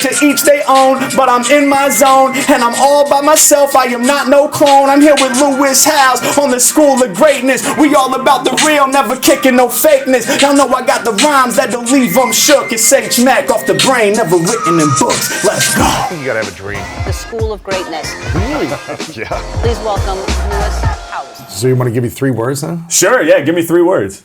To each their own, but I'm in my zone, and I'm all by myself. I am not no clone. I'm here with Lewis Howes on the School of Greatness. We all about the real, never kicking no fakeness. Y'all know I got the rhymes that'll leave them shook. It's H Mac off the brain, never written in books. Let's go. You gotta have a dream. The School of Greatness. Really? Yeah. Please welcome Lewis Howes. So you want to give me 3 words then? Sure, yeah, give me 3 words.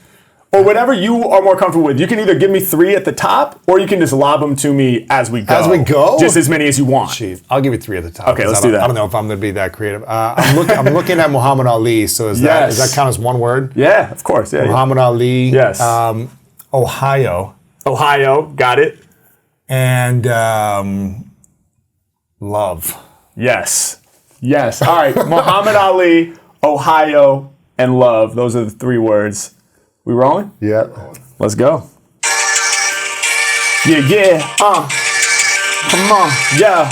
Or whatever you are more comfortable with. You can either give me 3 at the top, or you can just lob them to me as we go. As we go? Just as many as you want. Chief, I'll give you 3 at the top. Okay, let's do that. I don't know if I'm going to be that creative. I'm looking at Muhammad Ali, so does that count as 1 word? Yeah, of course. Yeah. Muhammad Ali. Yes. Ohio. Ohio, got it. And love. Yes. Yes. All right. Muhammad Ali, Ohio, and love. Those are the 3 words. We rolling? Yeah. Let's go. Yeah. Come on. Yo.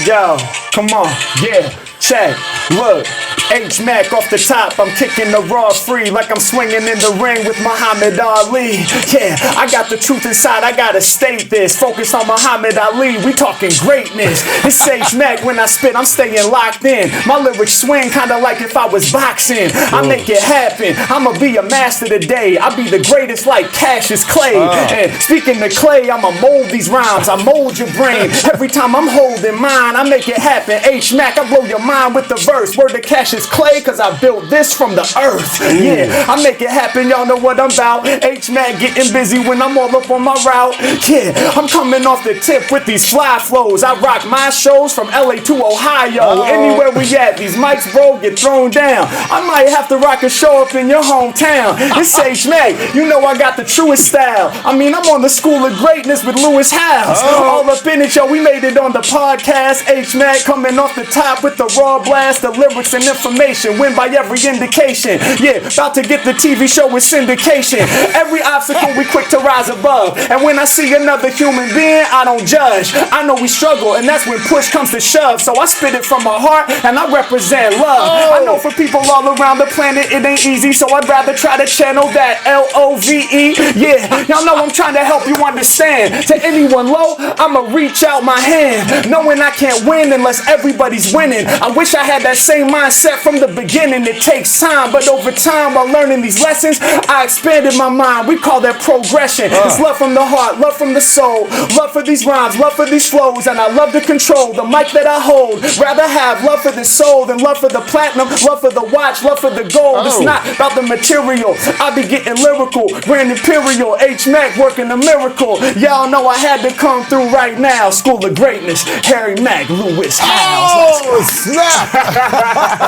Yo. Come on. Yeah. Check. Look. H Mac off the top, I'm kicking the raw free like I'm swinging in the ring with Muhammad Ali. Yeah, I got the truth inside, I gotta state this. Focus on Muhammad Ali, we talking greatness. It's H Mac when I spit, I'm staying locked in. My lyrics swing kinda like if I was boxing. I make it happen, I'ma be a master today. I be the greatest like Cassius Clay. And speaking of Clay, I'ma mold these rhymes, I mold your brain. Every time I'm holding mine, I make it happen. H Mac, I blow your mind with the verse. Word to Cassius Clay, cause I built this from the earth. Yeah, I make it happen, y'all know what I'm about. H Mac getting busy when I'm all up on my route. Yeah, I'm coming off the tip with these fly flows. I rock my shows from LA to Ohio. Anywhere we at, these mics, bro, get thrown down. I might have to rock a show up in your hometown. It's H Mac, you know I got the truest style. I mean, I'm on the School of Greatness with Lewis Howes. All up in it, yo, we made it on the podcast. H Mac coming off the top with the raw blast, the lyrics and information, win by every indication. Yeah, about to get the TV show with syndication. Every obstacle we quick to rise above. And when I see another human being, I don't judge. I know we struggle, and that's when push comes to shove. So I spit it from my heart, and I represent love. I know for people all around the planet, it ain't easy, so I'd rather try to channel that L-O-V-E. Yeah, y'all know I'm trying to help you understand. To anyone low, I'ma reach out my hand, knowing I can't win unless everybody's winning. I wish I had that same mindset from the beginning. It takes time, but over time, while learning these lessons, I expanded my mind. We call that progression. It's love from the heart, love from the soul, love for these rhymes, love for these flows, and I love to control the mic that I hold. Rather have love for the soul than love for the platinum, love for the watch, love for the gold. It's not about the material. I be getting lyrical, Grand Imperial, H Mac working a miracle. Y'all know I had to come through right now. School of Greatness, Harry Mack, Lewis Howes. Snap!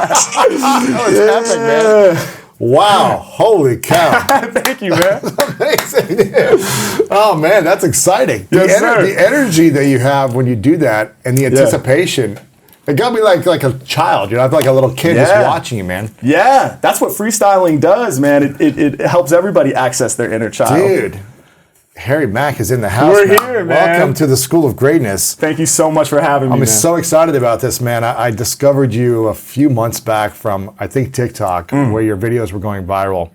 What's happening, man? Wow, holy cow. Thank you, man. Amazing. Oh, man, that's exciting. Yes, sir. The energy that you have when you do that and the anticipation, it got me like a child, you know, I feel like a little kid just watching you, man. Yeah, that's what freestyling does, man. It helps everybody access their inner child. Dude, Harry Mack is in the house. We're now. here, man. Welcome to the School of Greatness. Thank you so much for having me, I'm man. so excited about this, man. I discovered you a few months back from, I think, TikTok, where your videos were going viral.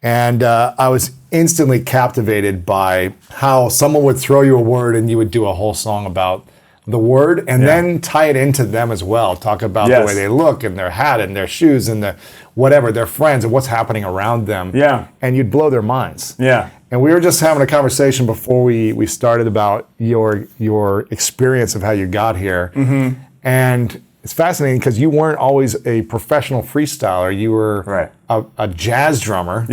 And I was instantly captivated by how someone would throw you a word and you would do a whole song about the word and then tie it into them as well. Talk about the way they look and their hat and their shoes and the whatever, their friends and what's happening around them. Yeah. And you'd blow their minds. Yeah. And we were just having a conversation before we started about your experience of how you got here. Mm-hmm. And it's fascinating because you weren't always a professional freestyler. You were a jazz drummer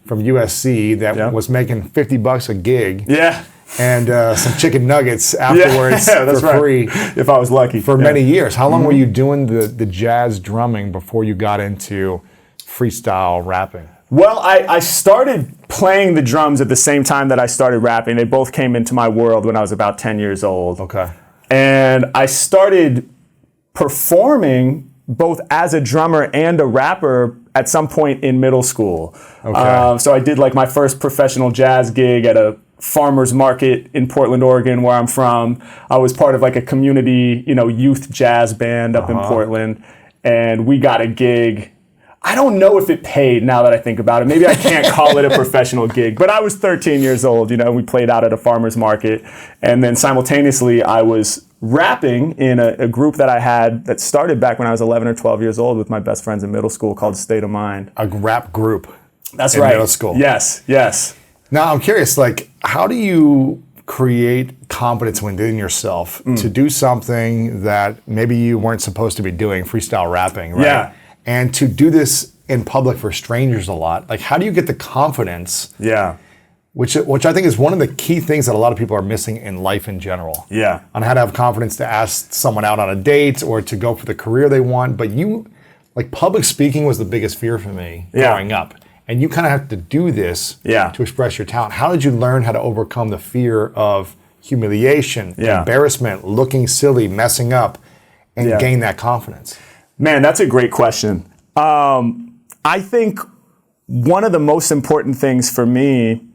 from USC that was making $50 a gig. Yeah. And some chicken nuggets afterwards for free. If I was lucky. For many years. How long were you doing the jazz drumming before you got into freestyle rapping? Well, I started playing the drums at the same time that I started rapping. They both came into my world when I was about 10 years old. Okay. And I started performing both as a drummer and a rapper at some point in middle school. Okay. So I did like my first professional jazz gig at a farmer's market in Portland, Oregon, where I'm from. I was part of like a community, youth jazz band up in Portland. And we got a gig. I don't know if it paid now that I think about it. Maybe I can't call it a professional gig, but I was 13 years old. We played out at a farmer's market. And then simultaneously, I was rapping in a group that I had that started back when I was 11 or 12 years old with my best friends in middle school called State of Mind. A rap group. That's in right. Middle school. Yes. Now I'm curious, how do you create confidence within yourself to do something that maybe you weren't supposed to be doing, freestyle rapping, right? Yeah. And to do this in public for strangers a lot, how do you get the confidence? Yeah. Which I think is one of the key things that a lot of people are missing in life in general. Yeah. On how to have confidence to ask someone out on a date or to go for the career they want. But public speaking was the biggest fear for me growing up. And you kind of have to do this to express your talent. How did you learn how to overcome the fear of humiliation, embarrassment, looking silly, messing up, and gain that confidence? Man, that's a great question. I think one of the most important things for me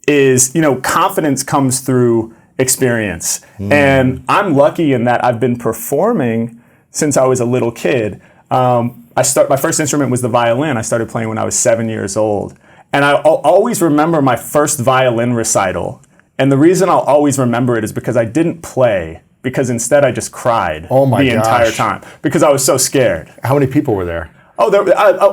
is, confidence comes through experience. And I'm lucky in that I've been performing since I was a little kid. My first instrument was the violin. I started playing when I was 7 years old. And I'll always remember my first violin recital. And the reason I'll always remember it is because I didn't play, because instead I just cried the entire time because I was so scared. How many people were there? Oh,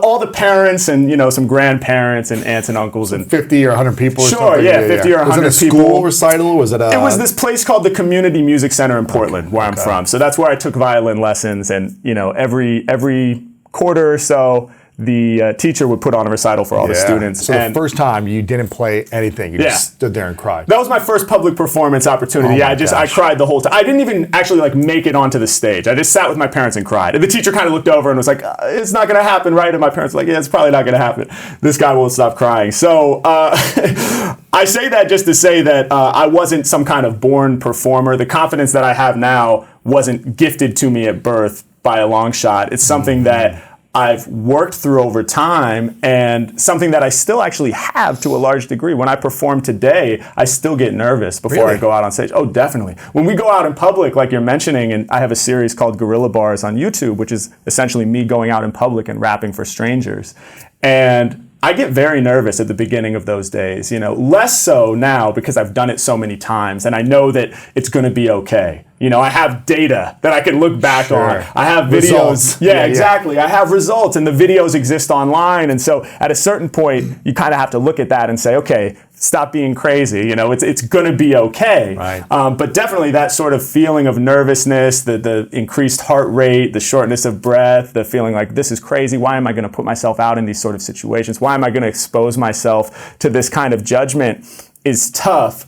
all the parents and, some grandparents and aunts and uncles. And 50 or 100 people or sure, something? Yeah, 50 or 100 people. Was it a school recital? Was it It was this place called the Community Music Center in Portland, where I'm from. So that's where I took violin lessons. And, every quarter or so, the teacher would put on a recital for all the students. So the first time you didn't play anything, you just stood there and cried. That was my first public performance opportunity. I cried the whole time. I didn't even actually make it onto the stage. I just sat with my parents and cried. And the teacher kind of looked over and was like, it's not going to happen, right? And my parents were like, yeah, it's probably not going to happen. This guy won't stop crying. So I say that just to say that I wasn't some kind of born performer. The confidence that I have now wasn't gifted to me at birth by a long shot. It's something that I've worked through over time, and something that I still actually have to a large degree. When I perform today, I still get nervous before I go out on stage. Oh, definitely. When we go out in public, like you're mentioning, and I have a series called Gorilla Bars on YouTube, which is essentially me going out in public and rapping for strangers. And I get very nervous at the beginning of those days, less so now because I've done it so many times and I know that it's going to be okay. I have data that I can look back on. I have videos. Results. Yeah, exactly. I have results and the videos exist online. And so at a certain point, you kind of have to look at that and say, okay, stop being crazy. It's going to be okay. Right. But definitely that sort of feeling of nervousness, the increased heart rate, the shortness of breath, the feeling like this is crazy. Why am I going to put myself out in these sort of situations? Why am I going to expose myself to this kind of judgment is tough.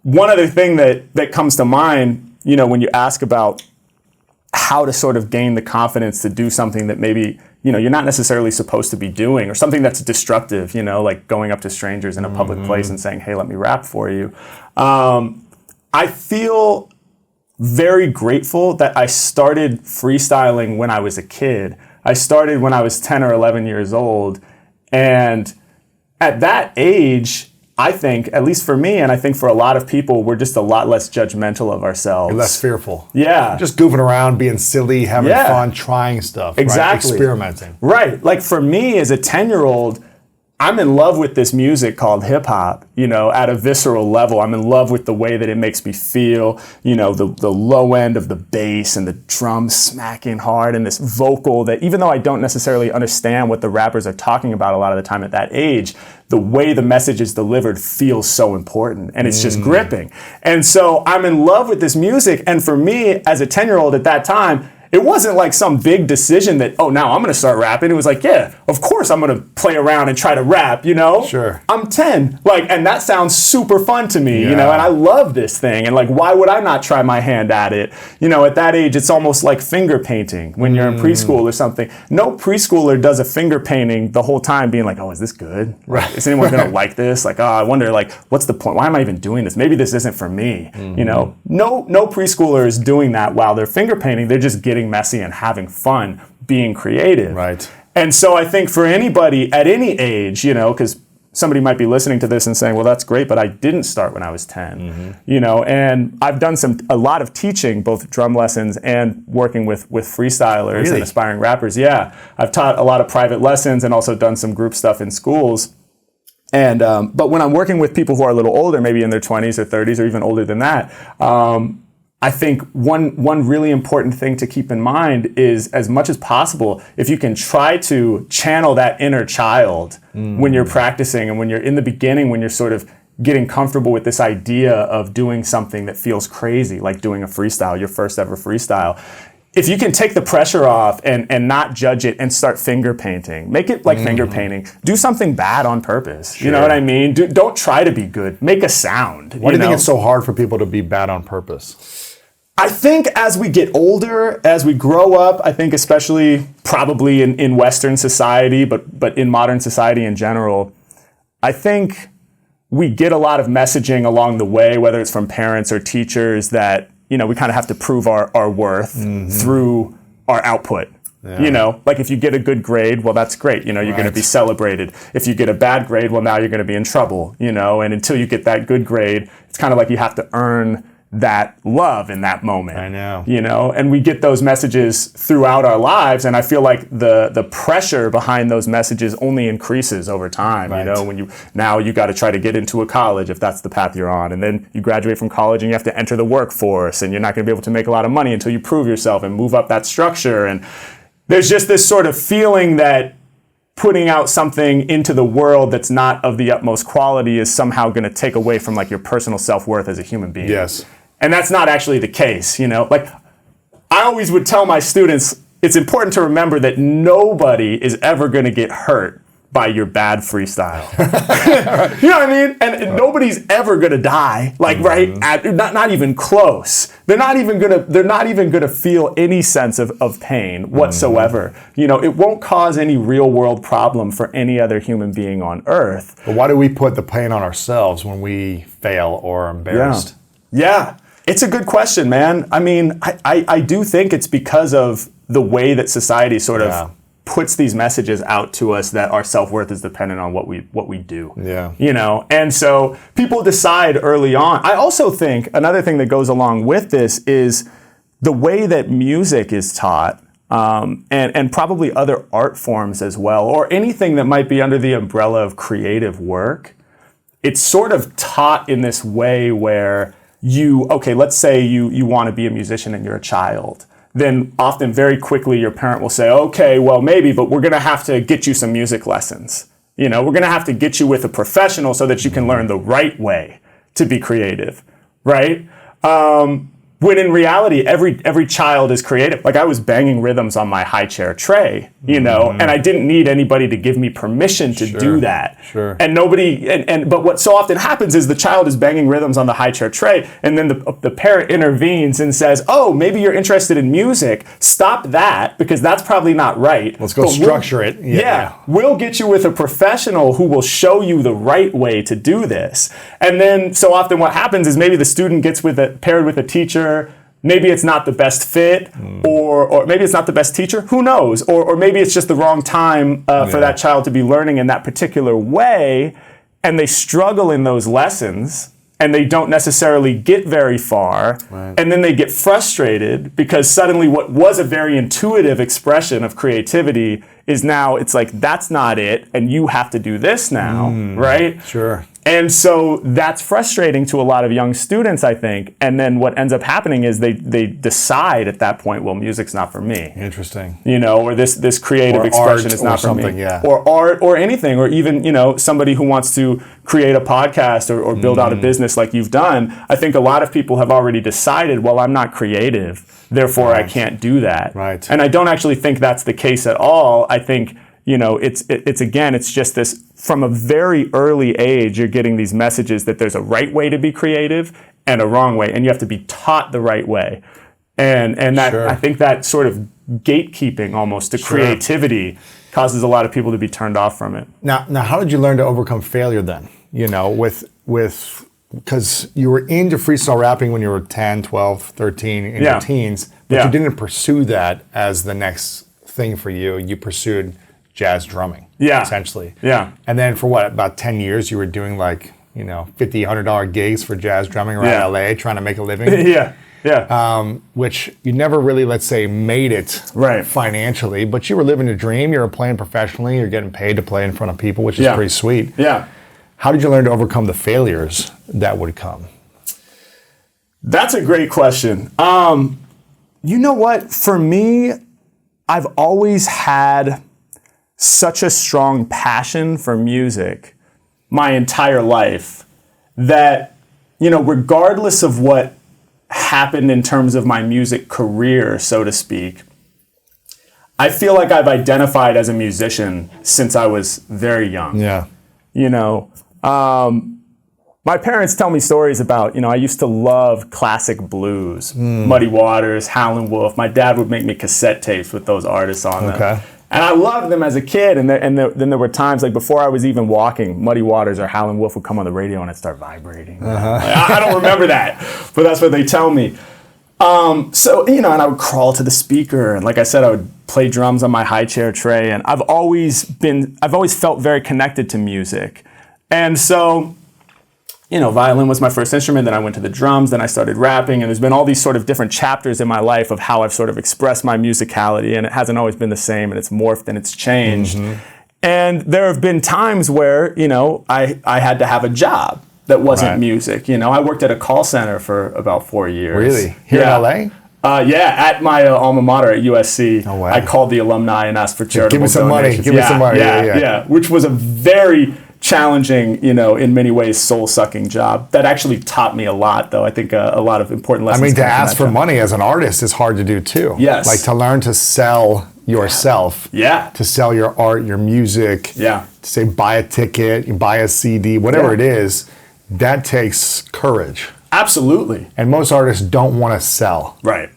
One other thing that comes to mind, when you ask about how to sort of gain the confidence to do something that maybe, you're not necessarily supposed to be doing, or something that's destructive, like going up to strangers in a public place and saying, hey, let me rap for you. I feel very grateful that I started freestyling when I was a kid. I started when I was 10 or 11 years old. And at that age, I think, at least for me, and I think for a lot of people, we're just a lot less judgmental of ourselves. You're less fearful. Yeah. Just goofing around, being silly, having fun, trying stuff. Exactly. Right? Experimenting. Right. Like for me as a 10-year-old, I'm in love with this music called hip hop, at a visceral level. I'm in love with the way that it makes me feel, the low end of the bass and the drums smacking hard and this vocal that, even though I don't necessarily understand what the rappers are talking about a lot of the time at that age, the way the message is delivered feels so important and it's just gripping. And so I'm in love with this music. And for me as a 10-year-old at that time, it wasn't like some big decision that, oh, now I'm going to start rapping. It was like, yeah, of course I'm going to play around and try to rap, Sure. I'm 10. And that sounds super fun to me, and I love this thing. And why would I not try my hand at it? At that age, it's almost like finger painting when you're in preschool or something. No preschooler does a finger painting the whole time being like, oh, is this good? Right. Is anyone going to like this? I wonder, what's the point? Why am I even doing this? Maybe this isn't for me. No preschooler is doing that while they're finger painting. They're just getting messy and having fun being creative. Right. And so I think for anybody at any age, because somebody might be listening to this and saying, well, that's great, but I didn't start when I was 10, you know, and I've done a lot of teaching, both drum lessons and working with freestylers and aspiring rappers. Yeah, I've taught a lot of private lessons and also done some group stuff in schools. And but when I'm working with people who are a little older, maybe in their 20s or 30s or even older than that, I think one really important thing to keep in mind is, as much as possible, if you can try to channel that inner child when you're practicing and when you're in the beginning, when you're sort of getting comfortable with this idea of doing something that feels crazy, like doing a freestyle, your first ever freestyle. If you can take the pressure off and not judge it and start finger painting, make it like finger painting. Do something bad on purpose. Sure. You know what I mean? Don't try to be good. Make a sound. Why do you think it's so hard for people to be bad on purpose? I think as we get older, as we grow up, I think especially probably in Western society, but in modern society in general, I think we get a lot of messaging along the way, whether it's from parents or teachers, that you know, we kind of have to prove our worth through our output. Yeah. You know, like if you get a good grade, well, that's great. You know, you're going to be celebrated. If you get a bad grade, well, now you're going to be in trouble, you know, and until you get that good grade, it's kind of like you have to earn that love in that moment. I know. You know, and we get those messages throughout our lives, and I feel like the pressure behind those messages only increases over time. Right. You know, when you got to try to get into a college if that's the path you're on, and then you graduate from college and you have to enter the workforce, and you're not going to be able to make a lot of money until you prove yourself and move up that structure. And there's just this sort of feeling that putting out something into the world that's not of the utmost quality is somehow going to take away from like your personal self-worth as a human being. Yes. And that's not actually the case, you know? Like, I always would tell my students, it's important to remember that nobody is ever going to get hurt by your bad freestyle. You know what I mean? And nobody's ever going to die, like, right? Not even close. They're not even going to feel any sense of pain whatsoever. You know, it won't cause any real world problem for any other human being on earth. But why do we put the pain on ourselves when we fail or are embarrassed? Yeah. It's a good question, man. I mean, I do think it's because of the way that society sort of puts these messages out to us that our self-worth is dependent on what we do. Yeah. You know, and so people decide early on. I also think another thing that goes along with this is the way that music is taught, and probably other art forms as well, or anything that might be under the umbrella of creative work. It's sort of taught in this way where let's say you want to be a musician and you're a child. Then often very quickly your parent will say, okay, well maybe, but we're going to have to get you some music lessons. You know, we're going to have to get you with a professional so that you can learn the right way to be creative, right? When in reality, every child is creative. Like I was banging rhythms on my high chair tray, you know, and I didn't need anybody to give me permission to do that. Sure. And but what so often happens is the child is banging rhythms on the high chair tray, and then the parent intervenes and says, oh, maybe you're interested in music. Stop that, because that's probably not right. Let's go structure it. Yeah. We'll get you with a professional who will show you the right way to do this. And then so often what happens is maybe the student gets paired with a teacher. Maybe it's not the best fit, or maybe it's not the best teacher. Who knows? Or maybe it's just the wrong time for that child to be learning in that particular way, and they struggle in those lessons, and they don't necessarily get very far, and then they get frustrated because suddenly what was a very intuitive expression of creativity is now it's like, that's not it, and you have to do this now, right? Sure. And so that's frustrating to a lot of young students, I think. And then what ends up happening is they decide at that point, well, music's not for me. Interesting. You know, or this creative expression is not for me. Yeah. Or art or anything, or even, you know, somebody who wants to create a podcast or build out a business like you've done. I think a lot of people have already decided, well, I'm not creative, therefore I can't do that. Right. And I don't actually think that's the case at all. I think, you know, it's just this, from a very early age, you're getting these messages that there's a right way to be creative and a wrong way, and you have to be taught the right way. And that, I think that sort of gatekeeping almost to creativity causes a lot of people to be turned off from it. Now, how did you learn to overcome failure then? You know, because you were into freestyle rapping when you were 10, 12, 13, in your teens, but you didn't pursue that as the next thing for you. You pursued jazz drumming. Yeah. essentially. Yeah. And then for what, about 10 years, you were doing like, $50, $100 gigs for jazz drumming around LA, trying to make a living. Yeah. Which you never really, let's say, made it Right. financially, but you were living a dream. You were playing professionally. You're getting paid to play in front of people, which is Yeah. pretty sweet. Yeah. How did you learn to overcome the failures that would come? That's a great question. You know what? For me, I've always had such a strong passion for music my entire life that, regardless of what happened in terms of my music career, so to speak, I feel like I've identified as a musician since I was very young. Yeah. My parents tell me stories about, I used to love classic blues, Muddy Waters, Howlin' Wolf. My dad would make me cassette tapes with those artists on them. Okay. And I loved them as a kid. And then there were times, like before I was even walking, Muddy Waters or Howlin' Wolf would come on the radio and I'd start vibrating. I don't remember that, but that's what they tell me. And I would crawl to the speaker. And like I said, I would play drums on my high chair tray. And I've always felt very connected to music. And so, violin was my first instrument, then I went to the drums, then I started rapping, and there's been all these sort of different chapters in my life of how I've sort of expressed my musicality, and it hasn't always been the same, and it's morphed and it's changed. Mm-hmm. And there have been times where, I had to have a job that wasn't music. I worked at a call center for about 4 years. Really? Here in LA? At my alma mater at USC. Oh, wow. I called the alumni and asked for charitable Give me some donations. money. Give me some money. Yeah. Which was a very challenging, in many ways, soul-sucking job. That actually taught me a lot, though. I think a lot of important lessons. To ask for money as an artist is hard to do, too. Yes. Like to learn to sell yourself. Yeah. To sell your art, your music. Yeah. To say buy a ticket, buy a CD, whatever it is, that takes courage. Absolutely. And most artists don't want to sell. Right.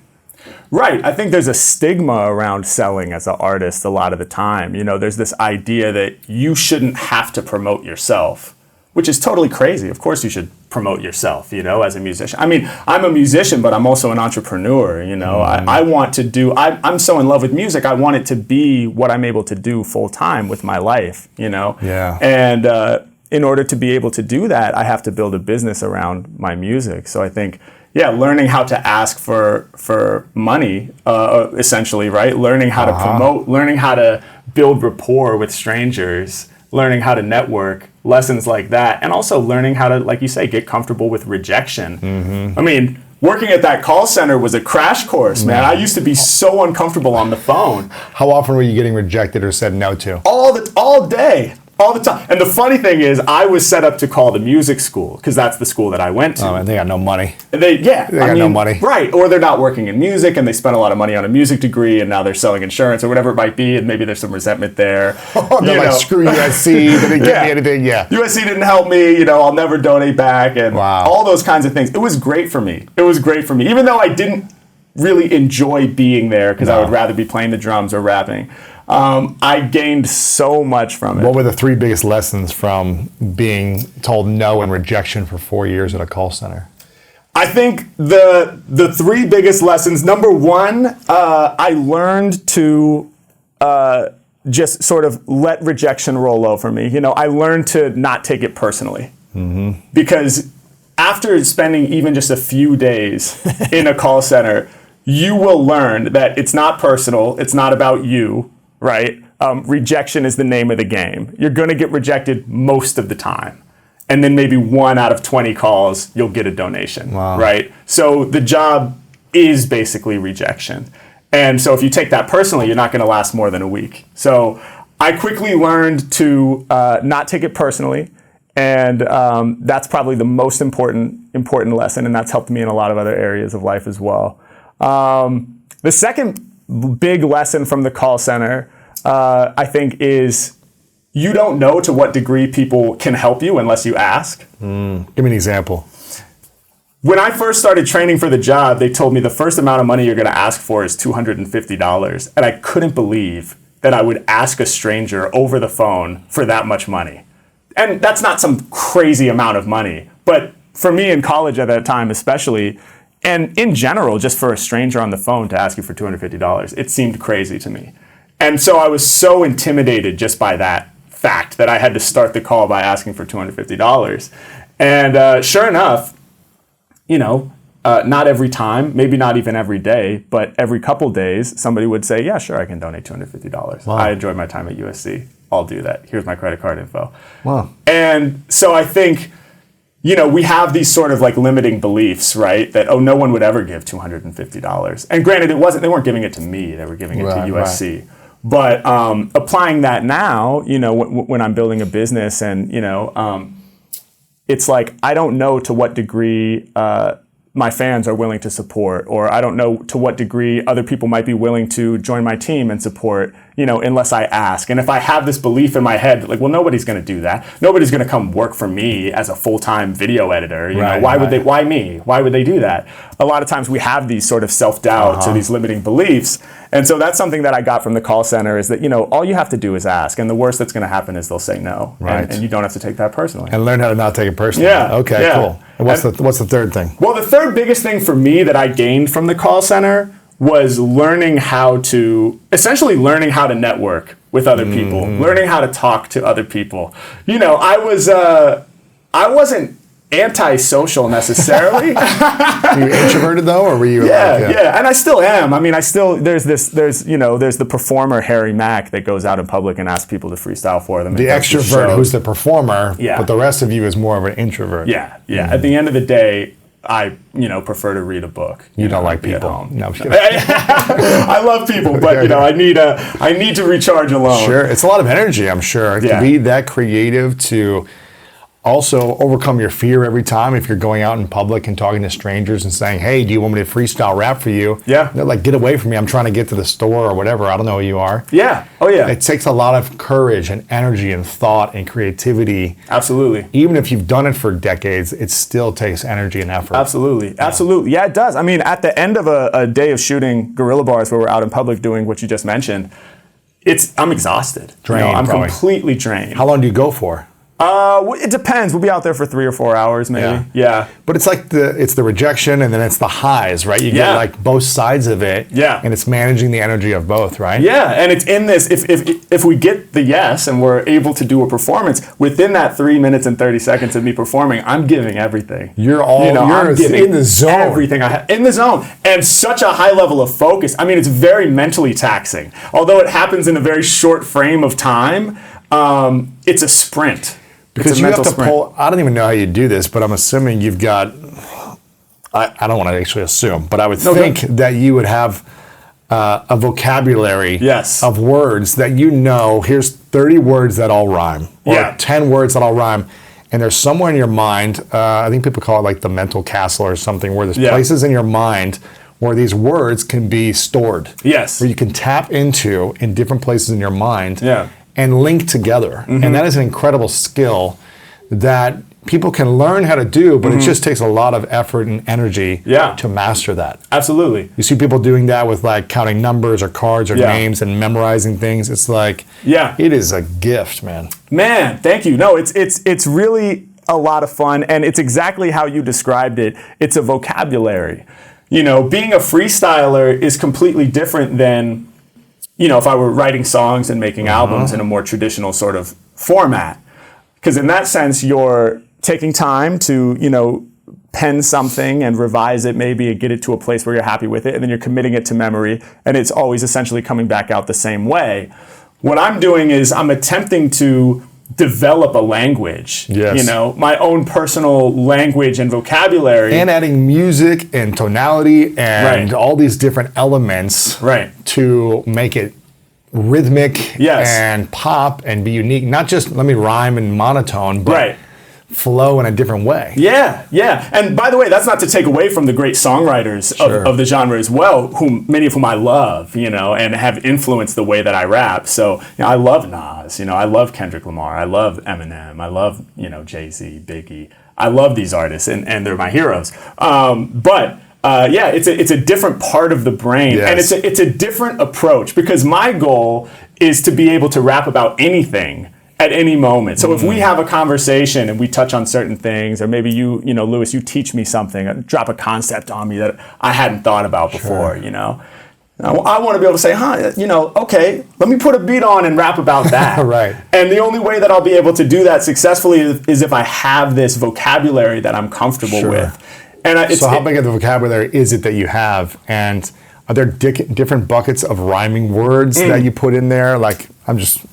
I think there's a stigma around selling as an artist a lot of the time. There's this idea that you shouldn't have to promote yourself, which is totally crazy. Of course you should promote yourself, as a musician. I mean, I'm a musician, but I'm also an entrepreneur, I want to do, I'm so in love with music, I want it to be what I'm able to do full time with my life, Yeah. And in order to be able to do that, I have to build a business around my music. So I think, learning how to ask for money, essentially, right? Learning how to promote, learning how to build rapport with strangers, learning how to network, lessons like that, and also learning how to, like you say, get comfortable with rejection. Mm-hmm. I mean, working at that call center was a crash course, man. I used to be so uncomfortable on the phone. How often were you getting rejected or said no to? All day. All the time. And the funny thing is, I was set up to call the music school because that's the school that I went to. Oh, and they got no money. They got no money. Right. Or they're not working in music and they spent a lot of money on a music degree and now they're selling insurance or whatever it might be. And maybe there's some resentment there. They're like, screw USC. They didn't get me anything. Yeah. USC didn't help me. I'll never donate back. And all those kinds of things. It was great for me. Even though I didn't really enjoy being there because I would rather be playing the drums or rapping. I gained so much from it. What were the 3 biggest lessons from being told no and rejection for 4 years at a call center? I think the 3 biggest lessons, number 1, I learned to just sort of let rejection roll over me. I learned to not take it personally. Mm-hmm. Because after spending even just a few days in a call center, you will learn that it's not personal, it's not about you. Right? Rejection is the name of the game. You're going to get rejected most of the time. And then maybe 1 out of 20 calls, you'll get a donation. Wow. Right? So the job is basically rejection. And so if you take that personally, you're not going to last more than a week. So I quickly learned to not take it personally. And that's probably the most important lesson. And that's helped me in a lot of other areas of life as well. The second big lesson from the call center, I think, is you don't know to what degree people can help you unless you ask. Give me an example. When I first started training for the job, they told me the first amount of money you're going to ask for is $250. And I couldn't believe that I would ask a stranger over the phone for that much money. And that's not some crazy amount of money. But for me in college at that time especially, and in general, just for a stranger on the phone to ask you for $250, it seemed crazy to me. And so I was so intimidated just by that fact that I had to start the call by asking for $250. And sure enough, not every time, maybe not even every day, but every couple days, somebody would say, yeah, sure, I can donate $250. Wow. I enjoyed my time at USC. I'll do that. Here's my credit card info. Wow. And so I think, we have these sort of like limiting beliefs, right? That, no one would ever give $250. And granted, they weren't giving it to me, they were giving it to USC. Right. But applying that now, when I'm building a business and, it's like, I don't know to what degree my fans are willing to support, or I don't know to what degree other people might be willing to join my team and support, unless I ask. And if I have this belief in my head that like, well, nobody's going to do that. Nobody's going to come work for me as a full-time video editor. Why me? Why would they do that? A lot of times we have these sort of self-doubts or these limiting beliefs. And so that's something that I got from the call center is that, all you have to do is ask. And the worst that's going to happen is they'll say no. Right. And you don't have to take that personally. And learn how to not take it personally. Yeah. Okay, cool. And what's the third thing? Well, the third biggest thing for me that I gained from the call center was essentially learning how to network with other people, learning how to talk to other people. I wasn't antisocial necessarily. Were you introverted though, or were you? Yeah, and I still am. I mean, there's the performer Harry Mack that goes out in public and asks people to freestyle for them. The extrovert who's the performer, yeah. But the rest of you is more of an introvert. Yeah. At the end of the day, I prefer to read a book. You don't like be at people. home. No, I'm just kidding. I love people, but I need to recharge alone. Sure, it's a lot of energy. I'm sure to be that creative, to also overcome your fear every time if you're going out in public and talking to strangers and saying, hey, do you want me to freestyle rap for you? Yeah. They're like, get away from me. I'm trying to get to the store or whatever. I don't know who you are. Yeah. Oh, yeah. It takes a lot of courage and energy and thought and creativity. Absolutely. Even if you've done it for decades, it still takes energy and effort. Absolutely. Absolutely. Yeah, it does. I mean, at the end of a day of shooting guerrilla bars where we're out in public doing what you just mentioned, I'm exhausted. Drained, I'm probably. Completely drained. How long do you go for? It depends. We'll be out there for 3 or 4 hours, maybe. Yeah. But it's like it's the rejection and then it's the highs, right? You get like both sides of it. Yeah. And it's managing the energy of both, right? Yeah. And it's in this. If we get the yes and we're able to do a performance within that 3 minutes and 30 seconds of me performing, I'm giving everything. You're in the zone. Everything I have in the zone, and such a high level of focus. I mean, it's very mentally taxing. Although it happens in a very short frame of time, it's a sprint. Because you have to pull, I don't even know how you do this, but I'm assuming you've got, I don't want to actually assume, but I would think that you would have a vocabulary of words that here's 30 words that all rhyme, or 10 words that all rhyme, and there's somewhere in your mind, I think people call it like the mental castle or something, where there's places in your mind where these words can be stored. Yes. Where you can tap into in different places in your mind. Yeah. And link together. Mm-hmm. And that is an incredible skill that people can learn how to do, but it just takes a lot of effort and energy to master that. Absolutely. You see people doing that with like counting numbers or cards or names and memorizing things. It's like, it is a gift, man. Man, thank you. No, it's really a lot of fun, and it's exactly how you described it. It's a vocabulary. Being a freestyler is completely different than if I were writing songs and making albums in a more traditional sort of format. Because in that sense, you're taking time to, pen something and revise it maybe and get it to a place where you're happy with it, and then you're committing it to memory, and it's always essentially coming back out the same way. What I'm doing is I'm attempting to develop a language, my own personal language and vocabulary. And adding music and tonality and all these different elements to make it rhythmic and pop and be unique. Not just let me rhyme and monotone, but flow in a different way. Yeah. And by the way, that's not to take away from the great songwriters of the genre as well, many of whom I love, and have influenced the way that I rap. So I love Nas, I love Kendrick Lamar, I love Eminem, I love, Jay-Z, Biggie. I love these artists and they're my heroes. But it's a different part of the brain, and it's a different approach, because my goal is to be able to rap about anything at any moment. So if we have a conversation and we touch on certain things, or maybe you Lewis, you teach me something, drop a concept on me that I hadn't thought about before, I want to be able to say, okay, let me put a beat on and rap about that. Right. And the only way that I'll be able to do that successfully is if I have this vocabulary that I'm comfortable with. And so how big of the vocabulary is it that you have? And are there different buckets of rhyming words that you put in there? Like,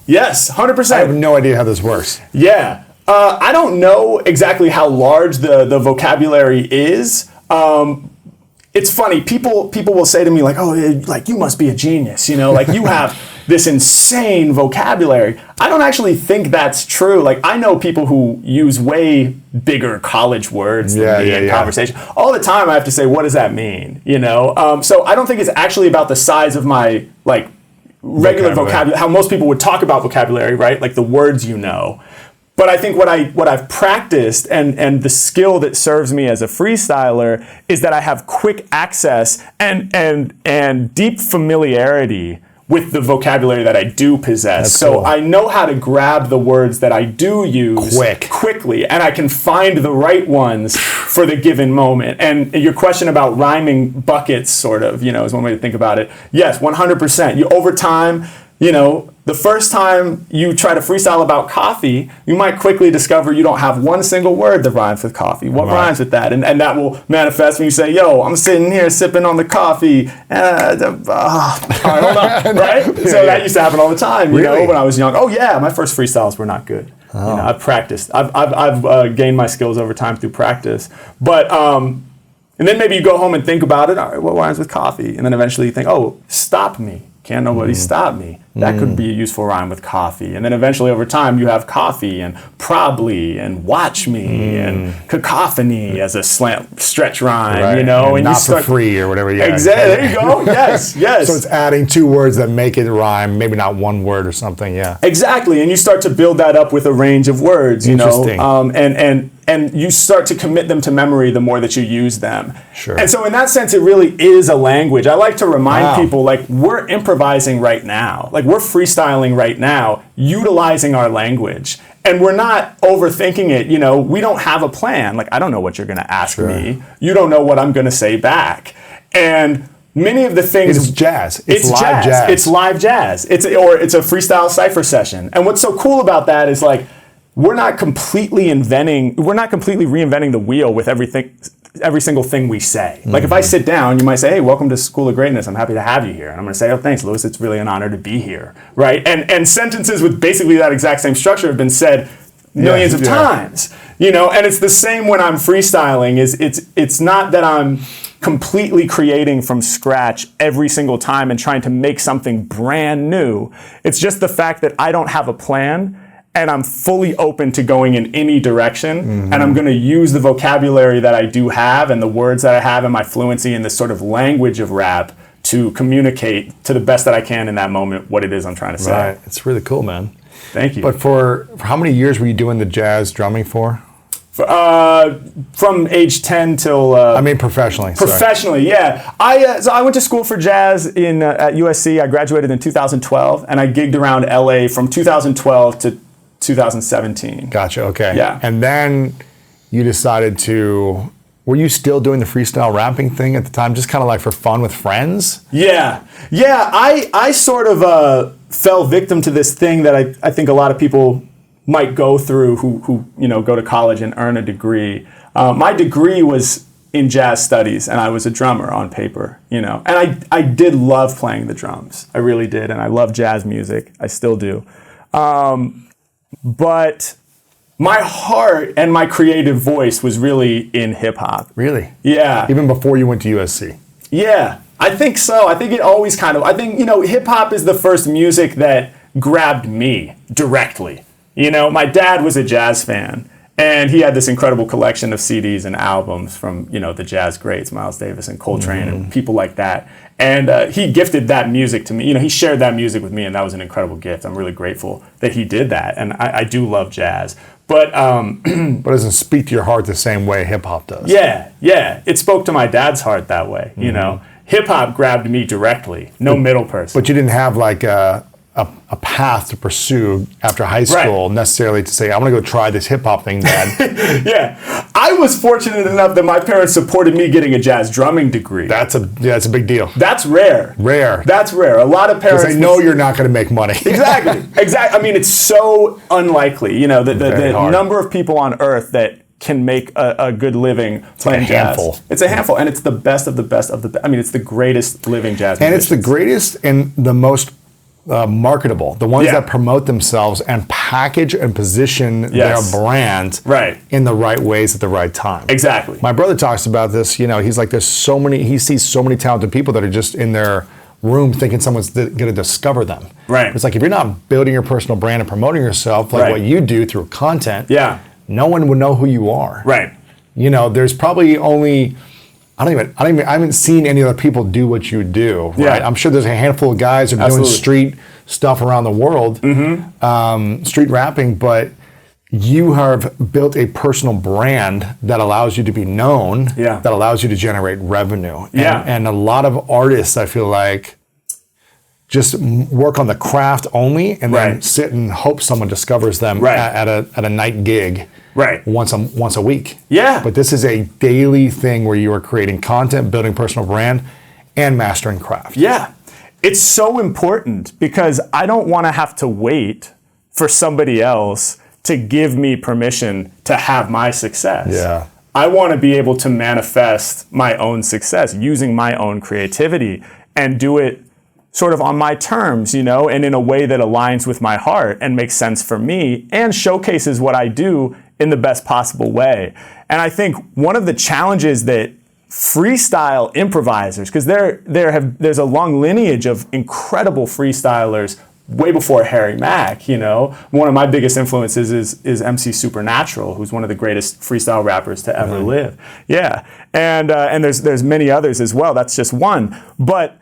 Yes, 100%. I have no idea how this works. Yeah. I don't know exactly how large the vocabulary is. It's funny. People will say to me like, "Oh, like you must be a genius," like you have this insane vocabulary. I don't actually think that's true. Like I know people who use way bigger college words than me in conversation. All the time I have to say, "What does that mean?" So I don't think it's actually about the size of my regular vocabulary, how most people would talk about vocabulary, right? Like the words But I think what I've practiced and the skill that serves me as a freestyler is that I have quick access and deep familiarity with the vocabulary that I do possess. That's so cool. I know how to grab the words that I do use quickly, and I can find the right ones for the given moment. And your question about rhyming buckets sort of, is one way to think about it. Yes, 100%. Over time, the first time you try to freestyle about coffee, you might quickly discover you don't have one single word that rhymes with coffee. What rhymes with that? And that will manifest when you say, yo, I'm sitting here sipping on the coffee. Hold on, right? So that used to happen all the time, when I was young. Oh yeah, my first freestyles were not good. I've practiced. I've gained my skills over time through practice. But, and then maybe you go home and think about it. All right, what rhymes with coffee? And then eventually you think, oh, stop me. Can't nobody stop me. That could be a useful rhyme with coffee. And then eventually over time you have coffee and probably and watch me and cacophony as a stretch rhyme, and and not you start, for free or whatever. Yeah. Exactly. There you go. Yes. So it's adding two words that make it rhyme, maybe not one word or something. Yeah. Exactly. And you start to build that up with a range of words, Interesting. And you start to commit them to memory the more that you use them. Sure. And so in that sense, it really is a language. I like to remind people, we're improvising right now. We're freestyling right now, utilizing our language. And we're not overthinking it. We don't have a plan. I don't know what you're going to ask me. You don't know what I'm going to say back. And many of the things... It's jazz. It's live jazz. It's live jazz. It's a freestyle cypher session. And what's so cool about that is we're not completely reinventing the wheel with every single thing we say. If I sit down, you might say, hey, welcome to School of Greatness. I'm happy to have you here. And I'm going to say, oh, thanks, Louis. It's really an honor to be here. Right? And sentences with basically that exact same structure have been said millions of times. And it's the same when I'm freestyling. It's not that I'm completely creating from scratch every single time and trying to make something brand new. It's just the fact that I don't have a plan and I'm fully open to going in any direction, and I'm going to use the vocabulary that I do have and the words that I have and my fluency in this sort of language of rap to communicate to the best that I can in that moment what it is I'm trying to say. Right. It's really cool, man. Thank you. But for how many years were you doing the jazz drumming for? From age 10 till... professionally. Professionally, yeah. So I went to school for jazz at USC. I graduated in 2012, and I gigged around LA from 2012 to 2017. Gotcha, okay. Yeah. And then you decided to... Were you still doing the freestyle rapping thing at the time, just kind of for fun with friends? Yeah. I sort of fell victim to this thing that I think a lot of people might go through who go to college and earn a degree. My degree was in jazz studies, and I was a drummer on paper, and I did love playing the drums. I really did, and I love jazz music. I still do. But my heart and my creative voice was really in hip hop. Really? Yeah. Even before you went to USC? Yeah, I think so. I think it always hip hop is the first music that grabbed me directly. My dad was a jazz fan, and he had this incredible collection of CDs and albums from, the jazz greats, Miles Davis and Coltrane and people like that. And he gifted that music to me. He shared that music with me, and that was an incredible gift. I'm really grateful that he did that, and I do love jazz. But it doesn't speak to your heart the same way hip-hop does. Yeah. It spoke to my dad's heart that way, Hip-hop grabbed me directly, no middle person. But you didn't have a a path to pursue after high school necessarily to say, I'm going to go try this hip hop thing, Dad. Yeah. I was fortunate enough that my parents supported me getting a jazz drumming degree. That's a big deal. That's rare. Rare. That's rare. A lot of parents. Because they know you're not going to make money. Exactly. I mean, it's so unlikely. You know, the number of people on earth that can make a good living playing jazz. It's a handful. And it's the best of the best of the. I mean, it's the greatest living jazz musicians. And it's the greatest and the most marketable, the ones that promote themselves and package and position their brand in the right ways at the right time. Exactly. My brother talks about this, you know, he's like, he sees so many talented people that are just in their room thinking someone's going to discover them. Right. It's like, if you're not building your personal brand and promoting yourself like what you do through content, no one would know who you are. Right. You know, there's probably only, I haven't seen any other people do what you do, right? Yeah. I'm sure there's a handful of guys who are doing street stuff around the world, street rapping, but you have built a personal brand that allows you to be known, that allows you to generate revenue. And a lot of artists, I feel like, just work on the craft only and then sit and hope someone discovers them at a night gig. Once a week. Yeah. But this is a daily thing where you are creating content, building personal brand, and mastering craft. Yeah. It's so important because I don't want to have to wait for somebody else to give me permission to have my success. Yeah. I want to be able to manifest my own success using my own creativity and do it sort of on my terms, you know, and in a way that aligns with my heart and makes sense for me and showcases what I do in the best possible way. And I think one of the challenges that freestyle improvisers, because there's a long lineage of incredible freestylers way before Harry Mack, you know. One of my biggest influences is MC Supernatural, who's one of the greatest freestyle rappers to ever live. Yeah, and there's many others as well. That's just one. But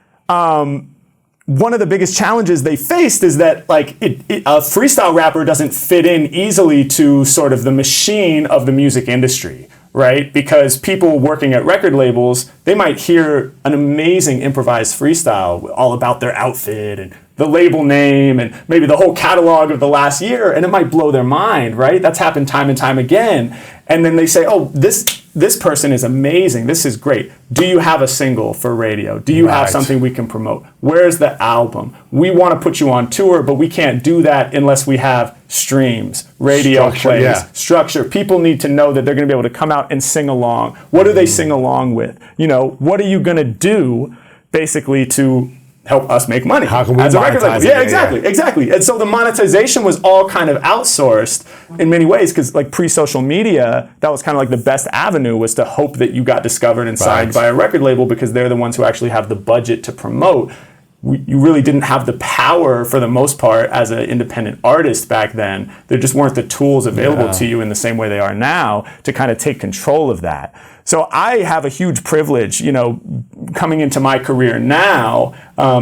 one of the biggest challenges they faced is that like a freestyle rapper doesn't fit in easily to sort of the machine of the music industry, right? Because people working at record labels, they might hear an amazing improvised freestyle all about their outfit and the label name and maybe the whole catalog of the last year, and it might blow their mind, right? That's happened time and time again. And then they say, oh, this person is amazing. This is great. Do you have a single for radio? Do you have something we can promote? Where's the album? We want to put you on tour, but we can't do that unless we have streams, radio plays, structure. People need to know that they're going to be able to come out and sing along. What do they sing along with? You know, what are you going to do basically to help us make money? How can we monetize it? Yeah, exactly. And so the monetization was all kind of outsourced in many ways because like pre-social media, that was kind of like the best avenue was to hope that you got discovered and signed by a record label because they're the ones who actually have the budget to promote. You really didn't have the power for the most part as an independent artist back then. There just weren't the tools available to you in the same way they are now to kind of take control of that. So I have a huge privilege, you know, coming into my career now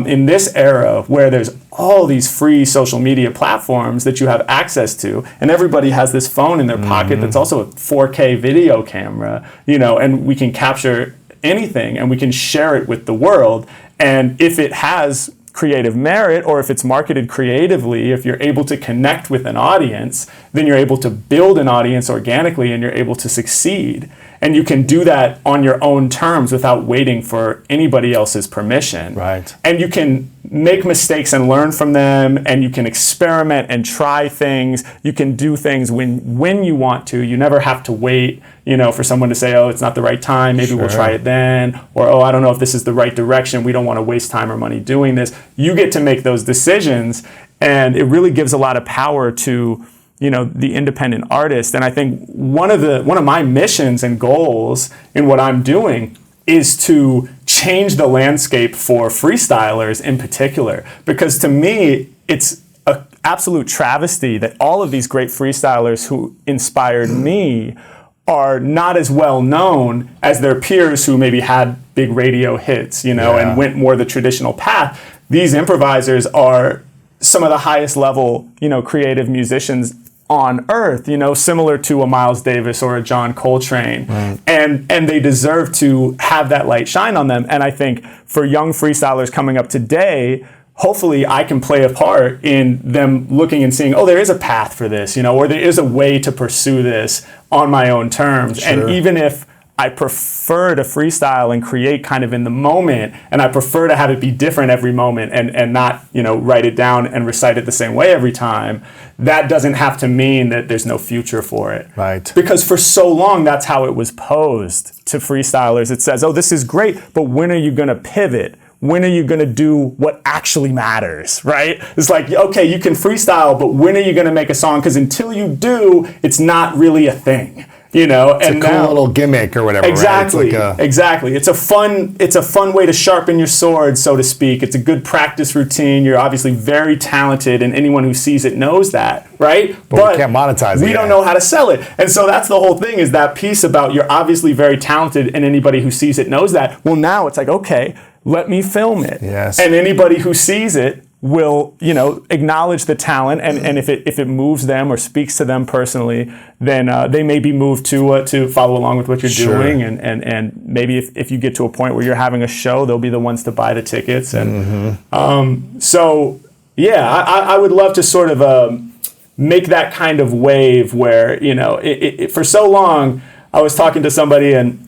in this era where there's all these free social media platforms that you have access to, and everybody has this phone in their pocket that's also a 4K video camera, you know, and we can capture anything and we can share it with the world. And if it has creative merit or if it's marketed creatively, if you're able to connect with an audience, then you're able to build an audience organically and you're able to succeed. And you can do that on your own terms without waiting for anybody else's permission. Right. And you can make mistakes and learn from them, and you can experiment and try things. You can do things when you want to. You never have to wait, you know, for someone to say, oh, it's not the right time, maybe we'll try it then. Or, oh, I don't know if this is the right direction. We don't want to waste time or money doing this. You get to make those decisions, and it really gives a lot of power to, you know, the independent artist. And I think one of my missions and goals in what I'm doing is to change the landscape for freestylers in particular. Because to me, it's an absolute travesty that all of these great freestylers who inspired me are not as well known as their peers who maybe had big radio hits, you know, and went more the traditional path. These improvisers are some of the highest level, you know, creative musicians on earth, you know, similar to a Miles Davis or a John Coltrane. And they deserve to have that light shine on them. And I think for young freestylers coming up today, hopefully I can play a part in them looking and seeing, oh, there is a path for this, or there is a way to pursue this on my own terms. Sure. And even if I prefer to freestyle and create kind of in the moment, and I prefer to have it be different every moment and not, write it down and recite it the same way every time, that doesn't have to mean that there's no future for it. Right. Because for so long, that's how it was posed to freestylers. It says, oh, this is great, but when are you going to pivot? When are you going to do what actually matters, right? It's like, okay, you can freestyle, but when are you going to make a song? Because until you do, it's not really a thing. It's a cool little gimmick or whatever. Exactly. Right? Exactly. It's a fun way to sharpen your sword, so to speak. It's a good practice routine. You're obviously very talented, and anyone who sees it knows that, right? But we can't monetize it. We don't know how to sell it. And so that's the whole thing, is that piece about you're obviously very talented, and anybody who sees it knows that. Well, now it's like, okay, let me film it. Yes. And anybody who sees it will, acknowledge the talent, and if it moves them or speaks to them personally, then they may be moved to follow along with what you're Sure. doing, and maybe if you get to a point where you're having a show, they'll be the ones to buy the tickets, and so yeah, I would love to sort of make that kind of wave where for so long I was talking to somebody and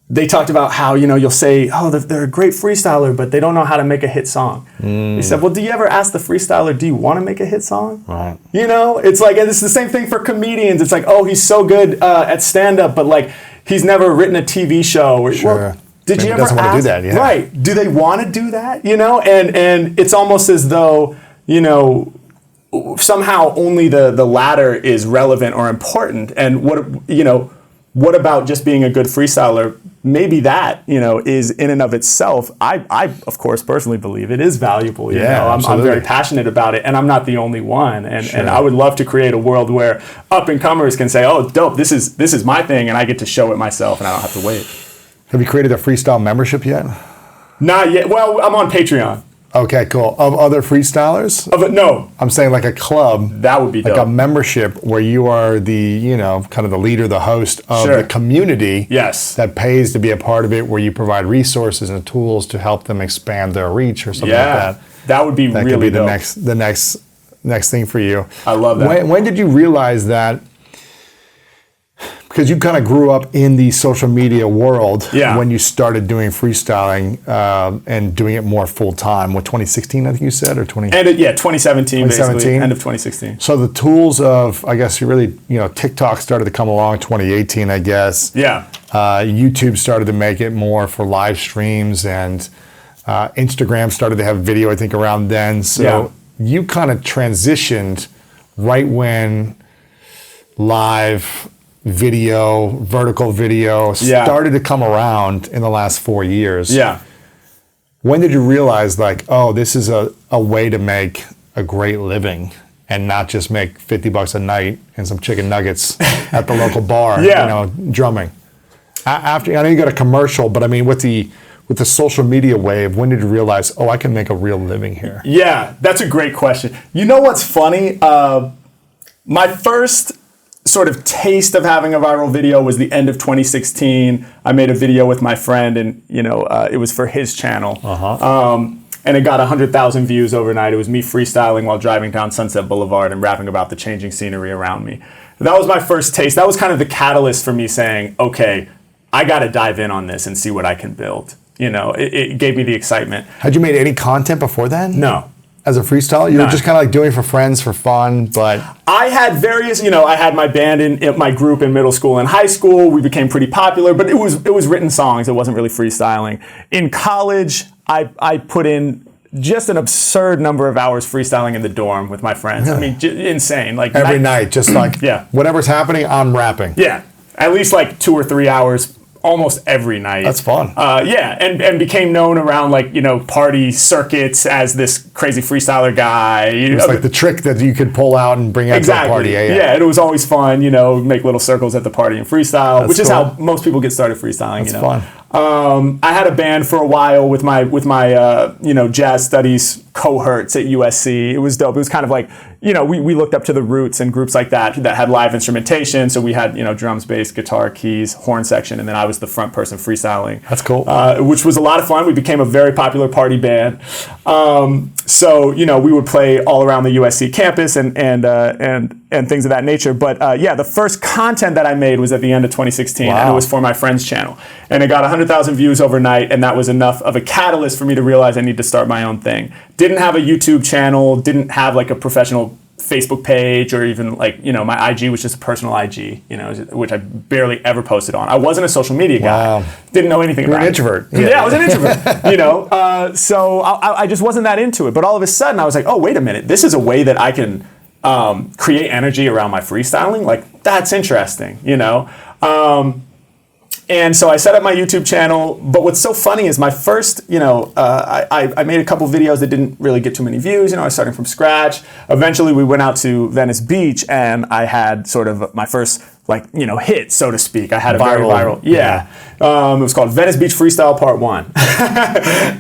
they talked about how, you'll say, oh, they're a great freestyler, but they don't know how to make a hit song. He said, well, do you ever ask the freestyler, do you want to make a hit song? Right. It's like, and it's the same thing for comedians. It's like, oh, he's so good at stand-up, but like, he's never written a TV show. Sure. Well, did Maybe you ever doesn't want to do that, yeah. Right. Do they want to do that? And it's almost as though, somehow only the latter is relevant or important. And what about just being a good freestyler? Maybe that, is in and of itself. I of course, personally believe it is valuable. I'm very passionate about it, and I'm not the only one. And I would love to create a world where up and comers can say, oh, dope, this is my thing, and I get to show it myself, and I don't have to wait. Have you created a freestyle membership yet? Not yet. Well, I'm on Patreon. Okay, cool. Of other freestylers? No. I'm saying like a club. That would be like dope. a membership where you are the, kind of the leader, the host of Sure. the community. Yes. That pays to be a part of it, where you provide resources and tools to help them expand their reach or something like that. That would be That really could be dope. the next thing for you. I love that. When did you realize that? Because you kind of grew up in the social media world when you started doing freestyling and doing it more full time. What, 2016, I think you said, or 20? 2017, basically, end of 2016. So the tools of, I guess, you really, TikTok started to come along 2018, I guess. Yeah. YouTube started to make it more for live streams, and Instagram started to have video, I think, around then. So you kind of transitioned right when live video, vertical video started to come around in the last 4 years. Yeah. When did you realize, like, oh, this is a way to make a great living and not just make $50 a night and some chicken nuggets at the local bar, drumming? After, I know you got a commercial, but I mean, with the social media wave, when did you realize, oh, I can make a real living here? Yeah, that's a great question. You know what's funny? My first sort of taste of having a viral video was the end of 2016. I made a video with my friend, and it was for his channel. And it got 100,000 views overnight. It was me freestyling while driving down Sunset Boulevard and rapping about the changing scenery around me. That was my first taste. That was kind of the catalyst for me saying, okay, I got to dive in on this and see what I can build. It gave me the excitement. Had you made any content before then? No. As a freestyler? You were just kind of like doing it for friends, for fun, but... I had various, I had my band in my group in middle school and high school. We became pretty popular, but it was written songs. It wasn't really freestyling. In college, I put in just an absurd number of hours freestyling in the dorm with my friends. I mean, insane. Like every night, just like, whatever's happening, I'm rapping. Yeah, at least like 2 or 3 hours almost every night. That's fun. And became known around party circuits as this crazy freestyler guy. It was like the trick that you could pull out and bring out to a party. Yeah, and it was always fun, make little circles at the party and freestyle, which is how most people get started freestyling. That's fun. I had a band for a while with my jazz studies cohorts at USC. It was dope. It was kind of like, we looked up to the Roots and groups like that had live instrumentation. So we had, drums, bass, guitar, keys, horn section, and then I was the front person freestyling. That's cool. Which was a lot of fun. We became a very popular party band. So we would play all around the USC campus and things of that nature. But the first content that I made was at the end of 2016, and it was for my friend's channel. And it got 100,000 views overnight, and that was enough of a catalyst for me to realize I need to start my own thing. Didn't have a YouTube channel, didn't have like a professional Facebook page, or even like, my IG was just a personal IG, which I barely ever posted on. I wasn't a social media guy. Wow. Didn't know anything about it. You're an introvert. Yeah, I was an introvert, so I just wasn't that into it. But all of a sudden I was like, oh, wait a minute. This is a way that I can create energy around my freestyling. Like, that's interesting, And so I set up my YouTube channel, but what's so funny is my first, I made a couple videos that didn't really get too many views. I was starting from scratch. Eventually we went out to Venice Beach, and I had sort of my first hit, so to speak. I had a very viral. Yeah. It was called Venice Beach Freestyle Part 1.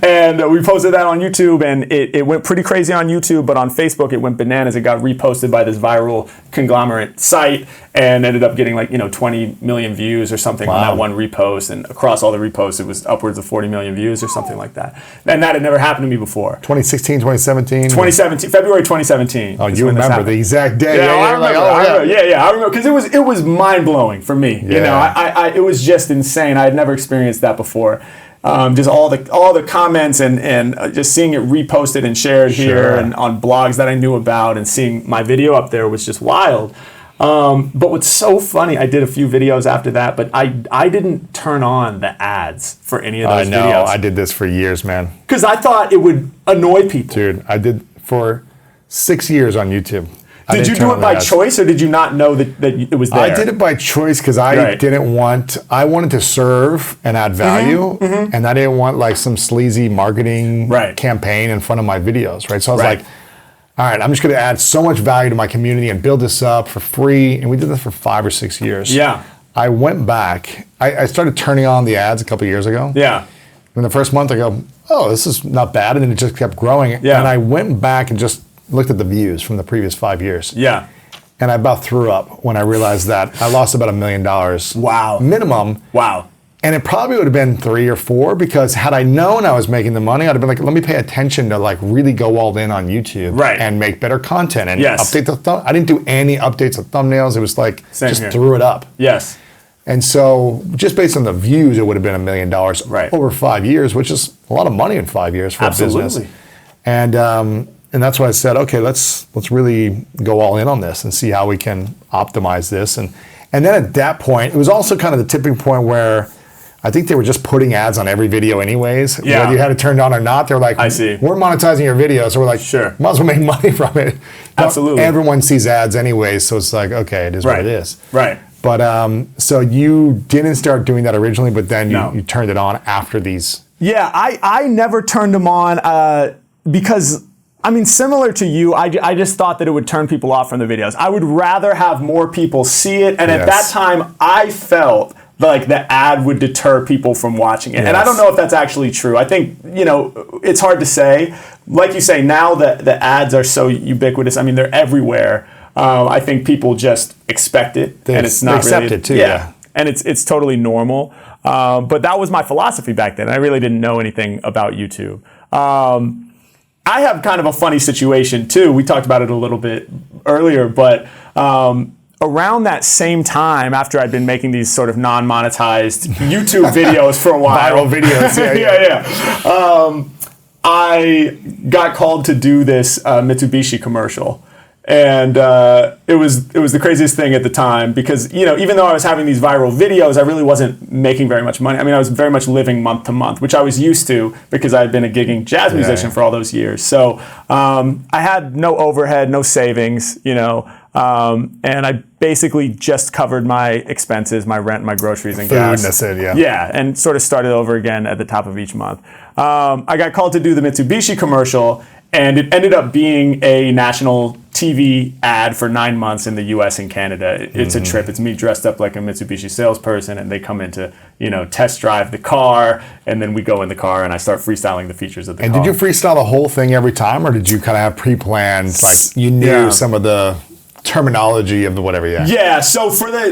And we posted that on YouTube, and it went pretty crazy on YouTube, but on Facebook it went bananas. It got reposted by this viral conglomerate site and ended up getting 20 million views or something on that one repost. And across all the reposts, it was upwards of 40 million views or something like that. And that had never happened to me before. 2016, 2017? 2017, February 2017. Oh, you remember the exact day. Yeah, I remember. I remember, because it was mind-blowing for me. Yeah. It was just insane. I had never experienced that before. Just all the comments and just seeing it reposted and shared here and on blogs that I knew about, and seeing my video up there was just wild. But what's so funny, I did a few videos after that, but I didn't turn on the ads for any of those videos. I did this for years, man. Because I thought it would annoy people. Dude, I did for 6 years on YouTube. Did you do it by choice, or did you not know that it was there? I did it by choice because I wanted to serve and add value, and I didn't want some sleazy marketing campaign in front of my videos, right? So I was like, all right, I'm just going to add so much value to my community and build this up for free. And we did this for 5 or 6 years. Yeah. I went back. I started turning on the ads a couple years ago. Yeah. In the first month, I go, oh, this is not bad. And then it just kept growing. Yeah. And I went back and just looked at the views from the previous 5 years. Yeah. And I about threw up when I realized that I lost about $1 million. Wow. Minimum. Wow. And it probably would have been 3 or 4, because had I known I was making the money, I'd have been like, let me pay attention to really go all in on YouTube and make better content and update the I didn't do any updates of thumbnails. It was threw it up. Yes. And so just based on the views, it would have been $1 million over 5 years, which is a lot of money in 5 years for a business. And that's why I said, okay, let's really go all in on this and see how we can optimize this. And then at that point, it was also kind of the tipping point where I think they were just putting ads on every video anyways. Yeah. Whether you had it turned on or not, they're like, I see. We're monetizing your video. So we're like, sure, might as well make money from it. Absolutely. Everyone sees ads anyways. So it's like, okay, it is what it is. Right. But so you didn't start doing that originally, but then you turned it on after these. Yeah, I never turned them on because, similar to you, I just thought that it would turn people off from the videos. I would rather have more people see it. And at that time, I felt like the ad would deter people from watching it. Yes. And I don't know if that's actually true. I think, it's hard to say. Like you say, now the ads are so ubiquitous. They're everywhere. I think people just expect it. And it's not accept it too. Yeah. And it's totally normal. But that was my philosophy back then. I really didn't know anything about YouTube. I have kind of a funny situation too. We talked about it a little bit earlier, but around that same time, after I'd been making these sort of non-monetized YouTube videos for a while. Viral videos, I got called to do this Mitsubishi commercial. And it was the craziest thing at the time, because even though I was having these viral videos, I really wasn't making very much money. I was very much living month to month, which I was used to because I had been a gigging jazz musician for all those years. So I had no overhead, no savings, and I basically just covered my expenses, my rent, my groceries, and gas. Food, that's it, Yeah, and sort of started over again at the top of each month. I got called to do the Mitsubishi commercial. And it ended up being a national TV ad for 9 months in the US and Canada. It's a trip. It's me dressed up like a Mitsubishi salesperson, and they come in to, test drive the car, and then we go in the car and I start freestyling the features of the car. And did you freestyle the whole thing every time, or did you kind of have pre-planned, like you knew some of the terminology of the whatever? Yeah, so for the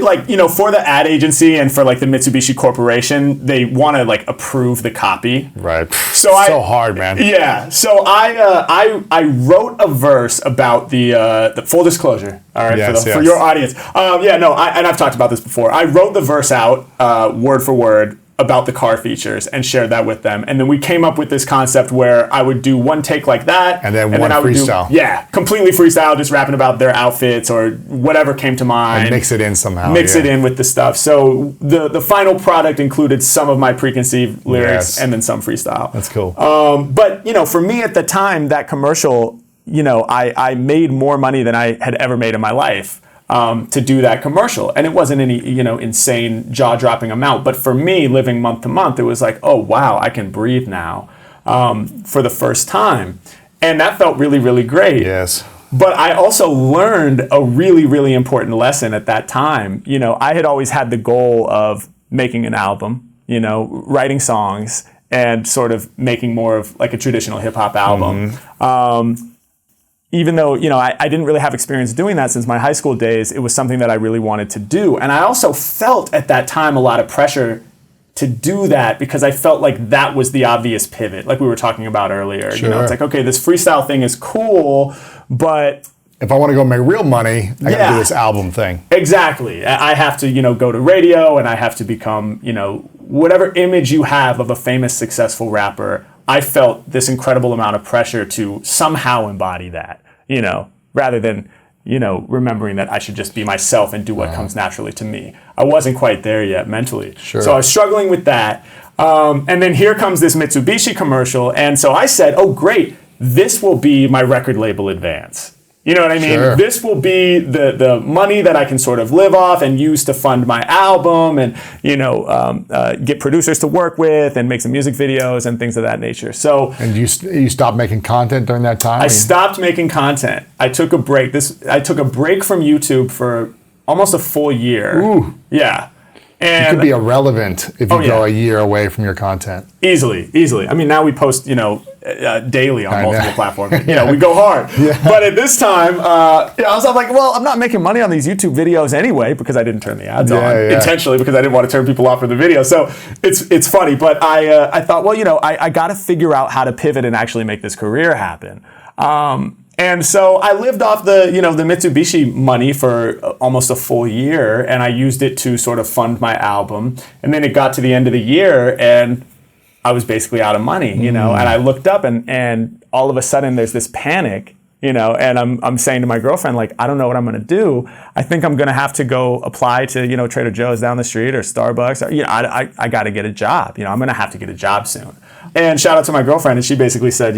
for the ad agency and for like the Mitsubishi Corporation, they want to like approve the copy. Right. So hard, man. Yeah. So I wrote a verse about the full disclosure. All right, Yes, for your audience. And I've talked about this before. I wrote the verse out word for word about the car features and shared that with them. And then we came up with this concept where I would do one take like that. And then one freestyle. Completely freestyle, just rapping about their outfits or whatever came to mind. And mix it in somehow. Mix it in with the stuff. So the final product included some of my preconceived lyrics and then some freestyle. That's cool. But, for me at the time, that commercial, I made more money than I had ever made in my life. To do that commercial. And it wasn't any, insane jaw-dropping amount. But for me, living month to month, it was like, oh, wow, I can breathe now for the first time. And that felt really, really great. Yes. But I also learned a really, really important lesson at that time. I had always had the goal of making an album, writing songs and sort of making more of like a traditional hip-hop album. Even though, I didn't really have experience doing that since my high school days, it was something that I really wanted to do. And I also felt at that time a lot of pressure to do that because I felt like that was the obvious pivot, like we were talking about earlier. Sure. It's like, okay, this freestyle thing is cool, but if I want to go make real money, I got to do this album thing. Exactly. I have to, go to radio, and I have to become, whatever image you have of a famous, successful rapper. I felt this incredible amount of pressure to somehow embody that, rather than, remembering that I should just be myself and do what comes naturally to me. I wasn't quite there yet mentally. Sure. So I was struggling with that. And then here comes this Mitsubishi commercial. And so I said, oh, great, this will be my record label advance. You know what I mean? Sure. This will be the money that I can sort of live off and use to fund my album and, get producers to work with and make some music videos and things of that nature. So, and you stopped making content during that time? I stopped making content. I took a break. I took a break from YouTube for almost a full year. Ooh. Yeah. And you could be irrelevant if you go a year away from your content. Easily. I mean, now we post, daily on multiple platforms. We go hard. Yeah. But at this time, I was like, well, I'm not making money on these YouTube videos anyway because I didn't turn the ads on intentionally because I didn't want to turn people off for the video. So it's funny. But I thought, well, I got to figure out how to pivot and actually make this career happen. And so I lived off the Mitsubishi money for almost a full year, and I used it to sort of fund my album. And then it got to the end of the year, and I was basically out of money, and I looked up, and all of a sudden there's this panic, and I'm saying to my girlfriend, like, I don't know what I'm going to do. I think I'm going to have to go apply to, Trader Joe's down the street or Starbucks. Or, I got to get a job. I'm going to have to get a job soon. And shout out to my girlfriend, and she basically said,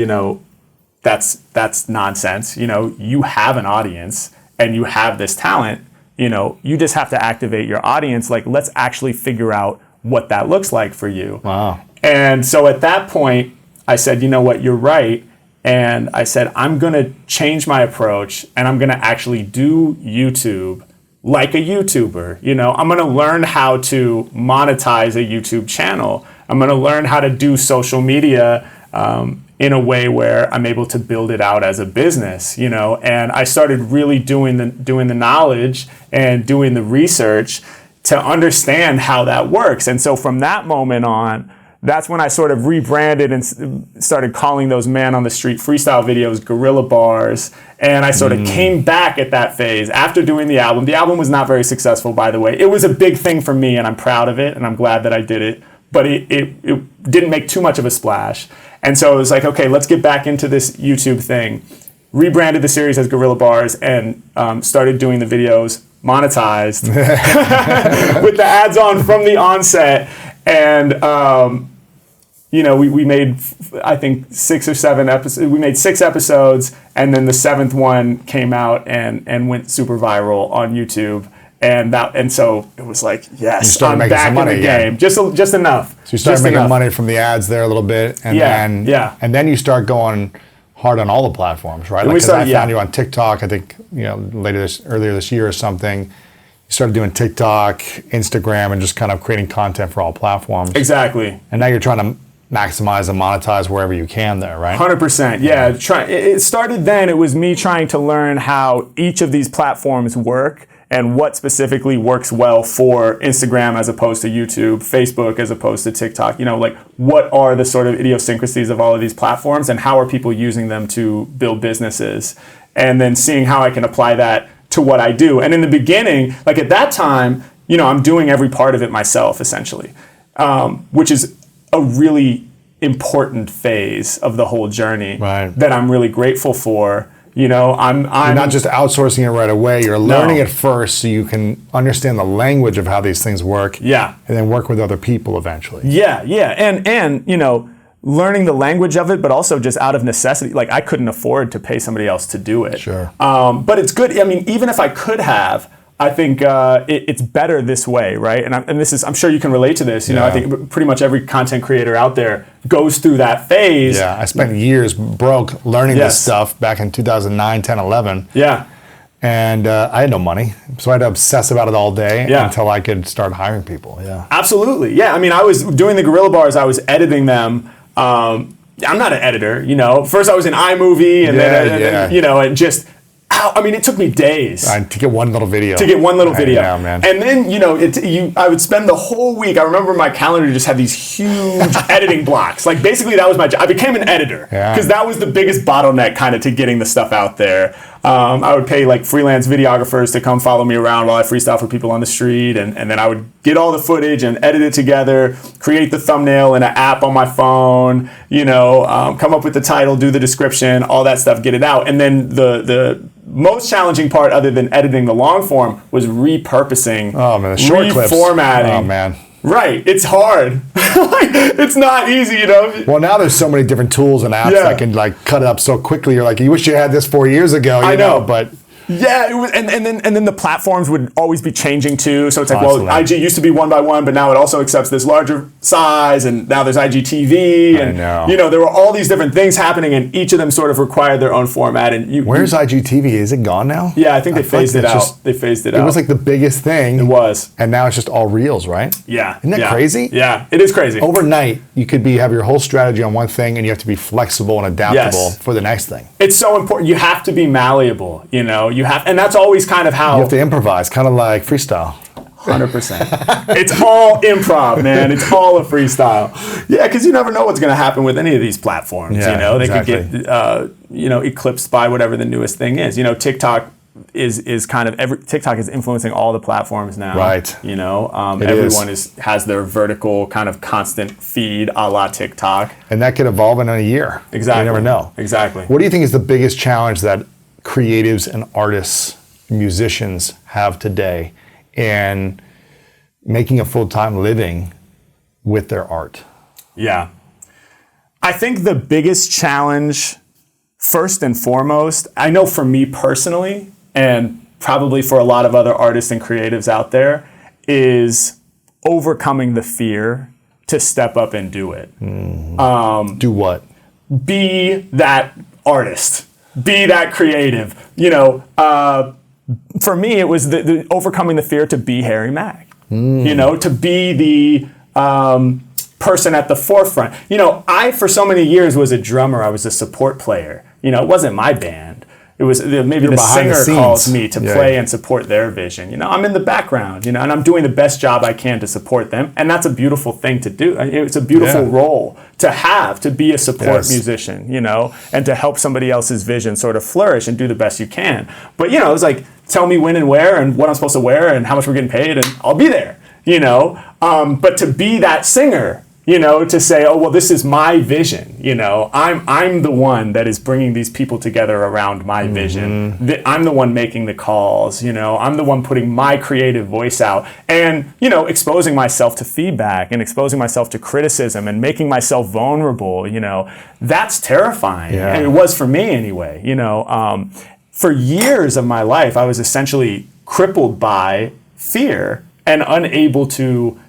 that's nonsense. You have an audience and you have this talent. You just have to activate your audience. Like, let's actually figure out what that looks like for you. Wow. And so at that point, I said, you know what, you're right. And I said, I'm going to change my approach and I'm going to actually do YouTube like a YouTuber. I'm going to learn how to monetize a YouTube channel. I'm going to learn how to do social media in a way where I'm able to build it out as a business, and I started really doing the knowledge and doing the research to understand how that works. And so from that moment on, that's when I sort of rebranded and started calling those man on the street freestyle videos Guerrilla Bars. And I sort of came back at that phase after doing the album. The album was not very successful, by the way. It was a big thing for me, and I'm proud of it, and I'm glad that I did it. But it didn't make too much of a splash. And so it was like, okay, let's get back into this YouTube thing. Rebranded the series as Guerrilla Bars and started doing the videos monetized with the ads on from the onset. And, we made, I think, 6 or 7 episodes. We made 6 episodes, and then the 7th one came out and went super viral on YouTube. And so it was like, yes, I'm back in the game. Just enough. So you start making money from the ads there a little bit, and then you start going hard on all the platforms, right? When we 'Cause started, I yeah. found you on TikTok. I think earlier this year or something. You started doing TikTok, Instagram, and just kind of creating content for all platforms. Exactly. And now you're trying to maximize and monetize wherever you can there, right? 100%. Yeah. It started then. It was me trying to learn how each of these platforms work and what specifically works well for Instagram as opposed to YouTube, Facebook as opposed to TikTok. You know, like what are the sort of idiosyncrasies of all of these platforms and how are people using them to build businesses? And then seeing how I can apply that to what I do. And in the beginning, like at that time, you know, I'm doing every part of it myself essentially, which is a really important phase of the whole journey that I'm really grateful for. You know, I'm You're not just outsourcing it right away. You're learning it first so you can understand the language of how these things work. Yeah. And then work with other people eventually. Yeah. And you know, learning the language of it, but also just out of necessity. Like I couldn't afford to pay somebody else to do it. Sure. But it's good. I mean, even if I could have, I think it's better this way, right? And this is, I'm sure you can relate to this. You know, I think pretty much every content creator out there goes through that phase. Yeah, I spent years broke learning this stuff back in 2009, 10, 11. Yeah. And I had no money, so I had to obsess about it all day until I could start hiring people. Yeah. Absolutely. Yeah. I mean, I was doing the Gorilla Bars. I was editing them. I'm not an editor, you know. First, I was in iMovie, and then you know, and just. I mean, it took me days to get one little video. Yeah, man. And then, you know, I would spend the whole week. I remember my calendar just had these huge editing blocks. Like, basically, that was my job. I became an editor because that was the biggest bottleneck kind of to getting the stuff out there. I would pay like freelance videographers to come follow me around while I freestyle for people on the street. And then I would get all the footage and edit it together, create the thumbnail in an app on my phone, you know, come up with the title, do the description, all that stuff, get it out. And then the most challenging part, other than editing the long form, was repurposing, the short clips. Reformatting. Oh, man. Right. It's hard. It's not easy, you know. Well, now there's so many different tools and apps that can like cut it up so quickly. You're like, you wish you had this 4 years ago. You know, but. Yeah, it was, and then the platforms would always be changing too. So it's like, Constantly. well, IG used to be 1x1, but now it also accepts this larger size, and now there's IGTV, and you know, there were all these different things happening, and each of them sort of required their own format. And where's IGTV? Is it gone now? Yeah, I think they phased it out. They phased it out. It was like the biggest thing. It was, and now it's just all reels, right? Yeah, isn't that crazy? Yeah, it is crazy. Overnight, you could have your whole strategy on one thing, and you have to be flexible and adaptable for the next thing. It's so important. You have to be malleable. You know, and that's always kind of how you have to improvise, kind of like freestyle. 100%. It's all improv, man. It's all a freestyle. Yeah, because you never know what's going to happen with any of these platforms. Yeah, you know, they exactly. could get you know, eclipsed by whatever the newest thing is. You know, TikTok is kind of TikTok is influencing all the platforms now. Right. You know, everyone has their vertical kind of constant feed a la TikTok, and that could evolve in a year. Exactly. You never know. Exactly. What do you think is the biggest challenge that creatives and artists, musicians have today in making a full-time living with their art? Yeah. I think the biggest challenge, first and foremost, I know for me personally, and probably for a lot of other artists and creatives out there, is overcoming the fear to step up and do it. Do what? Be that artist. Be that creative. You know, for me, it was the overcoming the fear to be Harry Mack. You know, to be the person at the forefront. You know, I, for so many years, was a drummer. I was a support player. You know, it wasn't my band. It was maybe the singer calls me to play and support their vision. You know, I'm in the background, you know, and I'm doing the best job I can to support them. And that's a beautiful thing to do. It's a beautiful role to have, to be a support musician, you know, and to help somebody else's vision sort of flourish and do the best you can. But, you know, it was like, tell me when and where and what I'm supposed to wear and how much we're getting paid, and I'll be there, you know. But to be that singer, you know, to say, oh, well, this is my vision. You know, I'm the one that is bringing these people together around my vision. I'm the one making the calls. You know, I'm the one putting my creative voice out, and, you know, exposing myself to feedback and exposing myself to criticism and making myself vulnerable. You know, that's terrifying. Yeah. And it was for me anyway. You know, for years of my life, I was essentially crippled by fear and unable to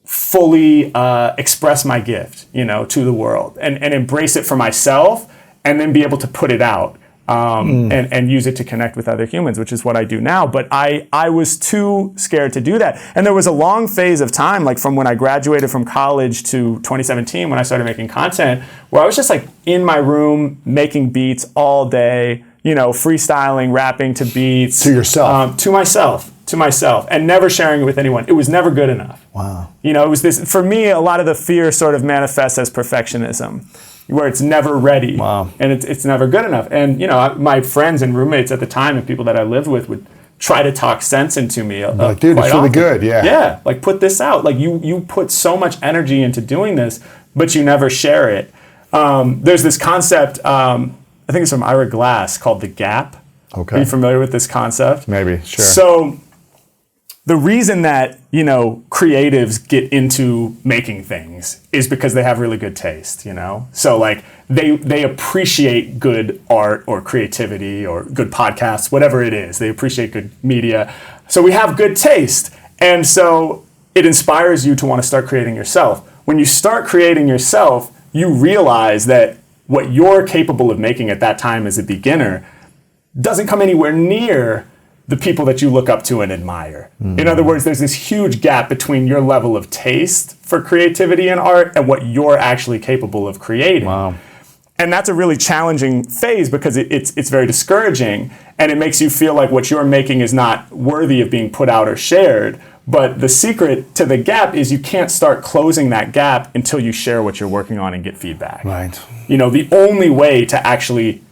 fully express my gift, you know, to the world and embrace it for myself and then be able to put it out. And use it to connect with other humans, which is what I do now. But I was too scared to do that. And there was a long phase of time, like from when I graduated from college to 2017, when I started making content, where I was just like in my room making beats all day, you know, freestyling, rapping to beats. To yourself? To myself, and never sharing it with anyone. It was never good enough. Wow. You know, it was this, for me, a lot of the fear sort of manifests as perfectionism, where it's never ready. Wow. And it's never good enough. And, you know, my friends and roommates at the time and people that I lived with would try to talk sense into me. Like, dude, it's really often. good, yeah. Yeah, like put this out. Like you put so much energy into doing this, but you never share it. There's this concept, I think it's from Ira Glass, called the gap. Okay. Are you familiar with this concept? Maybe, sure. So the reason that, you know, creatives get into making things is because they have really good taste, you know? So like they appreciate good art or creativity or good podcasts, whatever it is. They appreciate good media. So we have good taste. And so it inspires you to want to start creating yourself. When you start creating yourself, you realize that what you're capable of making at that time as a beginner doesn't come anywhere near the people that you look up to and admire. In other words, there's this huge gap between your level of taste for creativity and art and what you're actually capable of creating. Wow. And that's a really challenging phase because it's very discouraging, and it makes you feel like what you're making is not worthy of being put out or shared. But the secret to the gap is you can't start closing that gap until you share what you're working on and get feedback. Right. You know, the only way to actually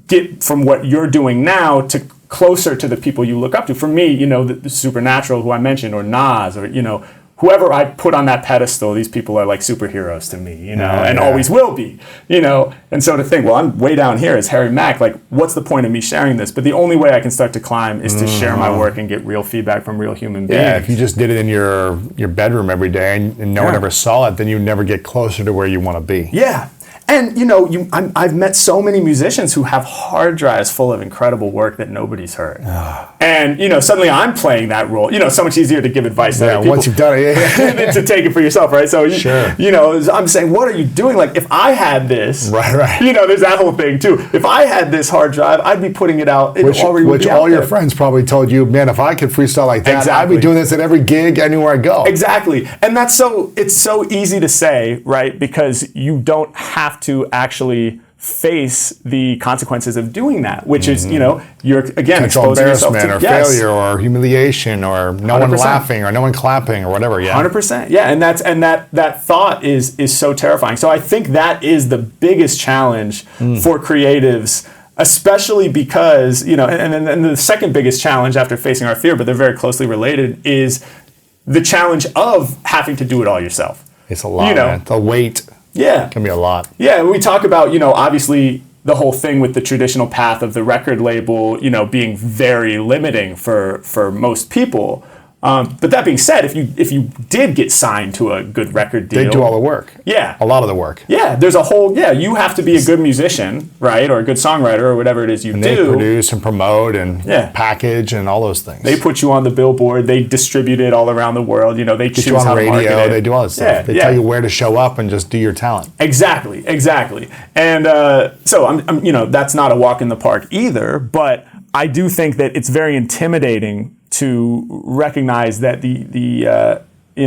get from what you're doing now to closer to the people you look up to. For me, you know, the Supernatural, who I mentioned, or Nas, or, you know, whoever I put on that pedestal, these people are like superheroes to me, you know, and always will be, you know. And so to think, well, I'm way down here as Harry Mack, like, what's the point of me sharing this? But the only way I can start to climb is to share my work and get real feedback from real human beings. Yeah, if you just did it in your bedroom every day and no one ever saw it, then you'd never get closer to where you want to be. Yeah. And, you know, I've met so many musicians who have hard drives full of incredible work that nobody's heard. And, you know, suddenly I'm playing that role. You know, it's so much easier to give advice to other people once you've done it, than to take it for yourself, right? So, Sure. you know, I'm saying, what are you doing? Like, if I had this, Right. you know, there's that whole thing, too. If I had this hard drive, I'd be putting it out. Which all your friends probably told you, man, if I could freestyle like that, I'd be doing this at every gig, anywhere I go. Exactly. And it's so easy to say, right? Because you don't have to actually face the consequences of doing that, which is, you know, you're, again, Potential exposing yourself to embarrassment or failure or humiliation or no one laughing or no one clapping or whatever. Yeah. 100%. Yeah. And that thought is so terrifying. So I think that is the biggest challenge for creatives, especially because, you know, and the second biggest challenge after facing our fear, but they're very closely related, is the challenge of having to do it all yourself. It's a lot, you know, man. The weight can be a lot. Yeah, we talk about, you know, obviously the whole thing with the traditional path of the record label, you know, being very limiting for most people. But that being said, if you did get signed to a good record deal, they do all the work. Yeah, a lot of the work. Yeah, there's a whole you have to be a good musician, right, or a good songwriter or whatever it is you do. They produce and promote and package and all those things. They put you on the billboard. They distribute it all around the world. You know, they get choose you on how radio. to market it. They do all this stuff. They tell you where to show up and just do your talent. Exactly. And so I'm you know, that's not a walk in the park either. But I do think that it's very intimidating to recognize that you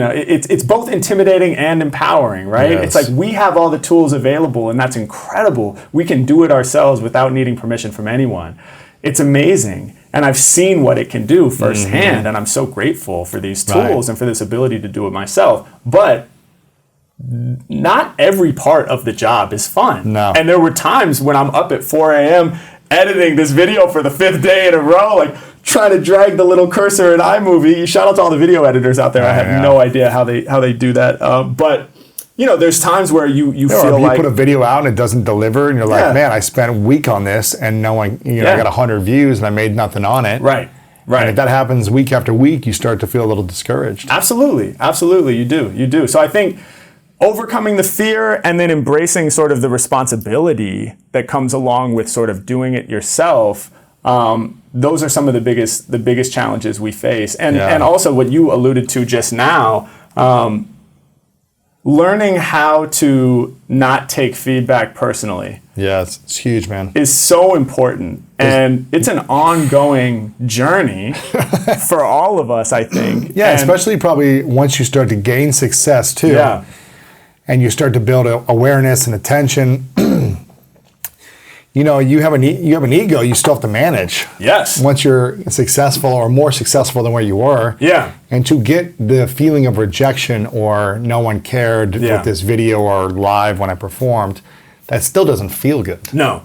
know, it's both intimidating and empowering, right? Yes. It's like we have all the tools available, and that's incredible. We can do it ourselves without needing permission from anyone. It's amazing. And I've seen what it can do firsthand, and I'm so grateful for these tools and for this ability to do it myself. But not every part of the job is fun. No. And there were times when I'm up at 4 a.m. editing this video for the 5th day in a row, like trying to drag the little cursor in iMovie. Shout out to all the video editors out there. I have no idea how they do that. But you know, there's times where you feel like you put a video out and it doesn't deliver, and you're like, man, I spent a week on this, and no one, I got 100 views, and I made nothing on it. Right. And if that happens week after week, you start to feel a little discouraged. Absolutely, you do. So I think overcoming the fear and then embracing sort of the responsibility that comes along with sort of doing it yourself. Those are some of the biggest challenges we face, and also what you alluded to just now. learning how to not take feedback personally Yeah, it's huge, man. is so important. And it's an ongoing journey for all of us, I think. Yeah, And- especially probably once you start to gain success too. Yeah. And you start to build awareness and attention. You have an ego you still have to manage. Yes. Once you're successful or more successful than where you were. Yeah. And to get the feeling of rejection or no one cared Yeah. with this video or live when I performed, that still doesn't feel good. No.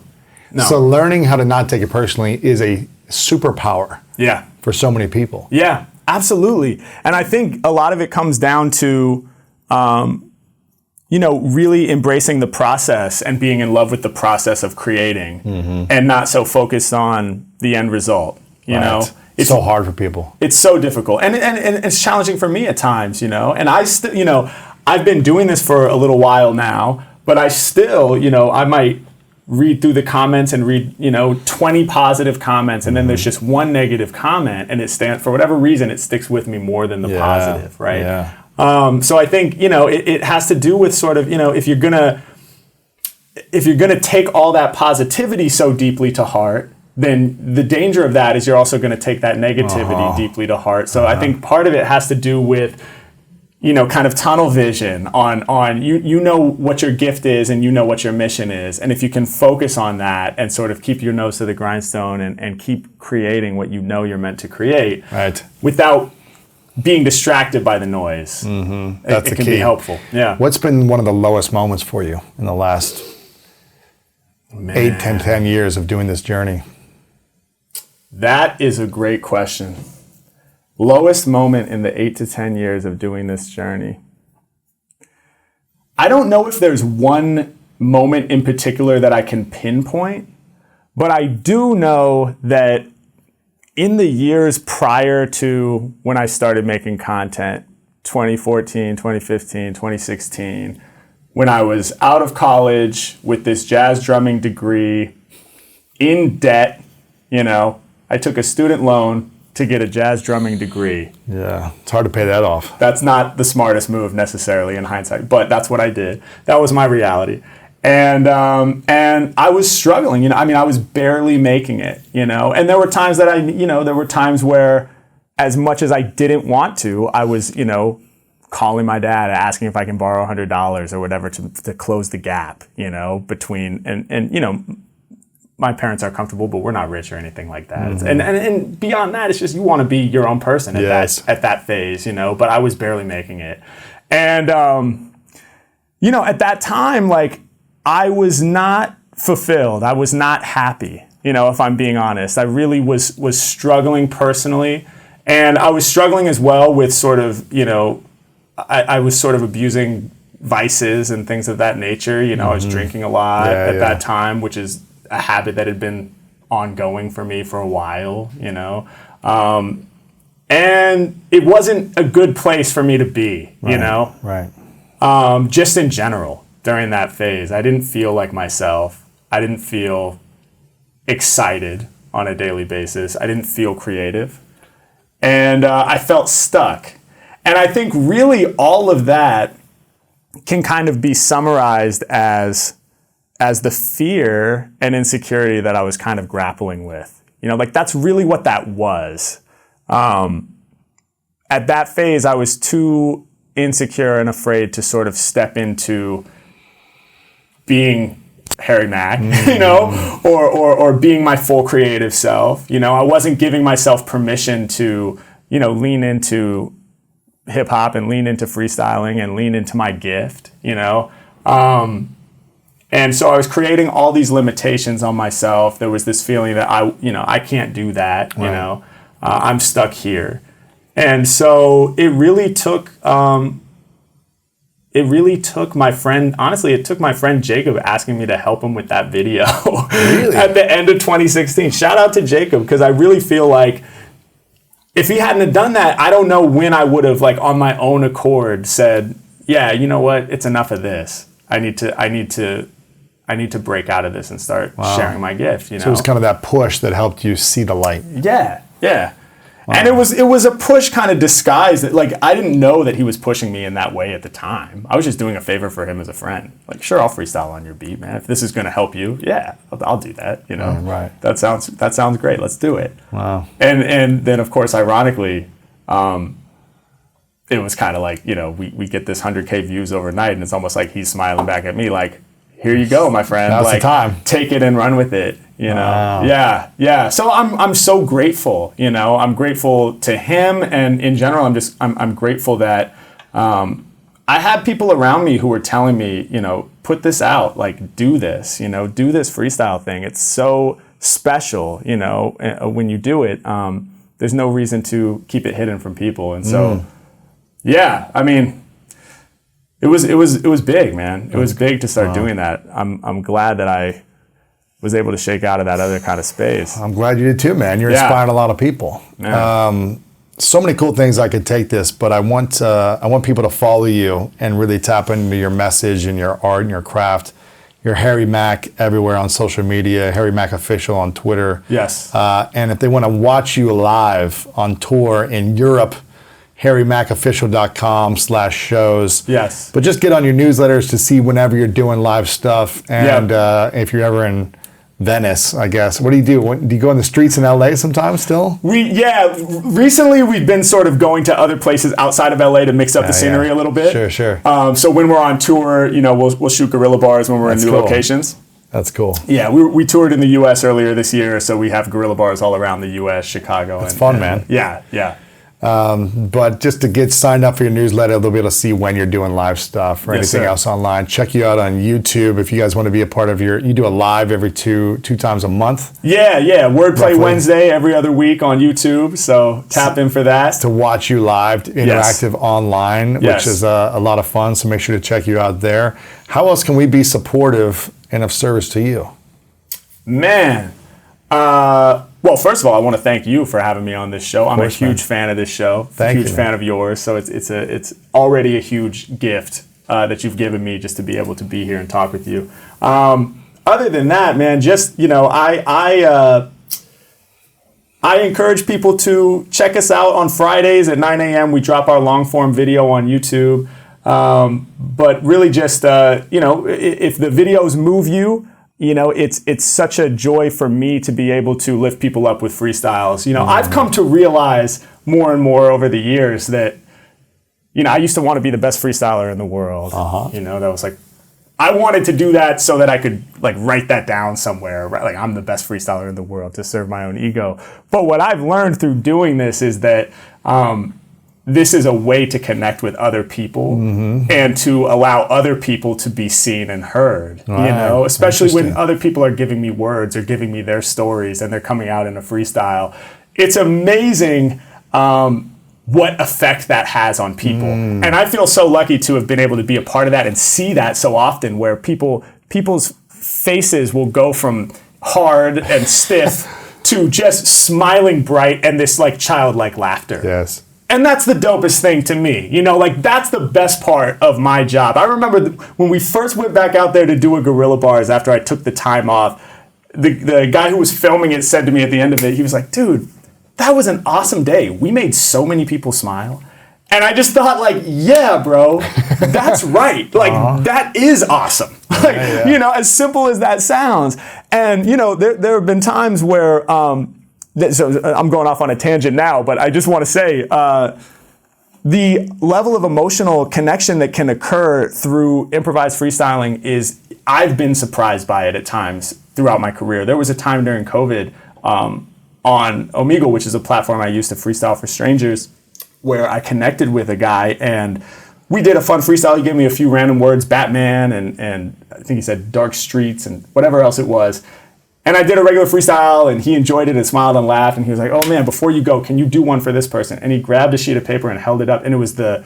So learning how to not take it personally is a superpower Yeah. for so many people. Yeah, absolutely. And I think a lot of it comes down to, really embracing the process and being in love with the process of creating and not so focused on the end result. You know, It's so hard for people. it's so difficult and it's challenging for me at times, and I still, I've been doing this for a little while now, but I still, I might read through the comments and read, 20 positive comments, and then there's just one negative comment, and for whatever reason, it sticks with me more than the positive, right? Yeah. So I think, it has to do with sort of, if you're gonna take all that positivity so deeply to heart, then the danger of that is you're also going to take that negativity deeply to heart. So I think part of it has to do with, kind of tunnel vision on what your gift is and what your mission is. And if you can focus on that and sort of keep your nose to the grindstone and keep creating what you're meant to create Right. without being distracted by the noise, That's it the can key. be helpful. Yeah. What's been one of the lowest moments for you in the last 8, 10 years of doing this journey? That is a great question. Lowest moment in the 8 to 10 years of doing this journey. I don't know if there's one moment in particular that I can pinpoint, but I do know that in the years prior to when I started making content, 2014, 2015, 2016, when I was out of college with this jazz drumming degree, in debt, I took a student loan to get a jazz drumming degree. Yeah, it's hard to pay that off. That's not the smartest move necessarily in hindsight, but that's what I did. That was my reality. And I was struggling, I was barely making it, and there were times that there were times where, as much as I didn't want to, I was, calling my dad, asking if I can borrow $100 or whatever to close the gap, between, and my parents are comfortable, but we're not rich or anything like that. And beyond that, it's just, you want to be your own person at that phase, but I was barely making it. And, at that time, I was not fulfilled. I was not happy, if I'm being honest. I really was struggling personally. And I was struggling as well with sort of, I was sort of abusing vices and things of that nature. I was drinking a lot at that time, which is a habit that had been ongoing for me for a while, and it wasn't a good place for me to be, Right. just in general. During that phase, I didn't feel like myself. I didn't feel excited on a daily basis. I didn't feel creative. And I felt stuck. And I think really all of that can kind of be summarized as the fear and insecurity that I was kind of grappling with. That's really what that was. At that phase, I was too insecure and afraid to sort of step into being Harry Mack, or being my full creative self. I wasn't giving myself permission to, lean into hip hop and lean into freestyling and lean into my gift, and so I was creating all these limitations on myself. There was this feeling that I can't do that, I'm stuck here. And so it really took my friend, honestly, it took my friend Jacob asking me to help him with that video at the end of 2016. Shout out to Jacob, because I really feel like if he hadn't have done that, I don't know when I would have, on my own accord, said, yeah, you know what, it's enough of this. I need to break out of this and start sharing my gift. So it was kind of that push that helped you see the light. Yeah. And it was a push kind of disguised. Like, I didn't know that he was pushing me in that way at the time. I was just doing a favor for him as a friend. Like, sure, I'll freestyle on your beat, man. If this is going to help you, yeah, I'll do that. You know, right. That sounds great. Let's do it. Wow. And then, of course, ironically, it was kind of like, you know, we get this 100K views overnight, and it's almost like he's smiling back at me like, here you go, my friend. Now's like, the time. Take it and run with it. You know, Wow. yeah. So I'm so grateful. You know, I'm grateful to him, and in general, I'm grateful that I had people around me who were telling me, you know, put this out, like, do this, you know, do this freestyle thing. It's so special, you know, when you do it. There's no reason to keep it hidden from people, and so, yeah, I mean. It was big, man. It was big to start doing that. I'm glad that I was able to shake out of that other kind of space. I'm glad you did too, man. You're Yeah. inspiring a lot of people. Yeah. So many cool things I could take this, but I want people to follow you and really tap into your message and your art and your craft. You're Harry Mack everywhere on social media, Harry Mack Official on Twitter. Yes. And if they want to watch you live on tour in Europe, harrymackofficial.com/shows. Yes. But just get on your newsletters to see whenever you're doing live stuff. And if you're ever in Venice, I guess. What do you do? Do you go in the streets in LA sometimes still? Recently we've been sort of going to other places outside of LA to mix up the scenery a little bit. Sure. So when we're on tour, you know, we'll shoot guerrilla bars when we're in new locations. That's cool. Yeah, we toured in the U.S. earlier this year, so we have guerrilla bars all around the U.S., Chicago. It's fun, man. Yeah. But just to get signed up for your newsletter, they'll be able to see when you're doing live stuff or anything else online. Check you out on YouTube if you guys want to be a part of you do a live every two times a month. Yeah. Wordplay Roughly. Wednesday every other week on YouTube. So tap in for that. To watch you live, interactive online, which is a lot of fun. So make sure to check you out there. How else can we be supportive and of service to you? Man. Well, first of all, I want to thank you for having me on this show. I'm a huge fan of this show. Thank you. Huge fan of yours. So it's already a huge gift that you've given me just to be able to be here and talk with you. Other than that, man, just, you know, I encourage people to check us out on Fridays at 9 a.m. We drop our long form video on YouTube. But really just, you know, if the videos move you, you know, it's such a joy for me to be able to lift people up with freestyles. You know, I've come to realize more and more over the years that, you know, I used to want to be the best freestyler in the world. You know, that was like, I wanted to do that so that I could like write that down somewhere, right? Like, I'm the best freestyler in the world, to serve my own ego. But what I've learned through doing this is that, this is a way to connect with other people and to allow other people to be seen and heard, you know, especially when other people are giving me words or giving me their stories and they're coming out in a freestyle. It's amazing what effect that has on people. And I feel so lucky to have been able to be a part of that and see that so often, where people's faces will go from hard and stiff to just smiling bright and this like childlike laughter. Yes. And that's the dopest thing to me. You know, like, that's the best part of my job. I remember when we first went back out there to do a guerrilla bars after I took the time off, the guy who was filming it said to me at the end of it, he was like, dude, that was an awesome day. We made so many people smile. And I just thought, like, yeah, bro, that's right. Like, that is awesome. Like, you know, as simple as that sounds. And, you know, there have been times where, so I'm going off on a tangent now, but I just want to say the level of emotional connection that can occur through improvised freestyling is, I've been surprised by it at times throughout my career. There was a time during COVID on Omegle, which is a platform I use to freestyle for strangers, where I connected with a guy and we did a fun freestyle. He gave me a few random words, Batman, and I think he said dark streets and whatever else it was. And I did a regular freestyle, and he enjoyed it and smiled and laughed. And he was like, oh, man, before you go, can you do one for this person? And he grabbed a sheet of paper and held it up. And it was the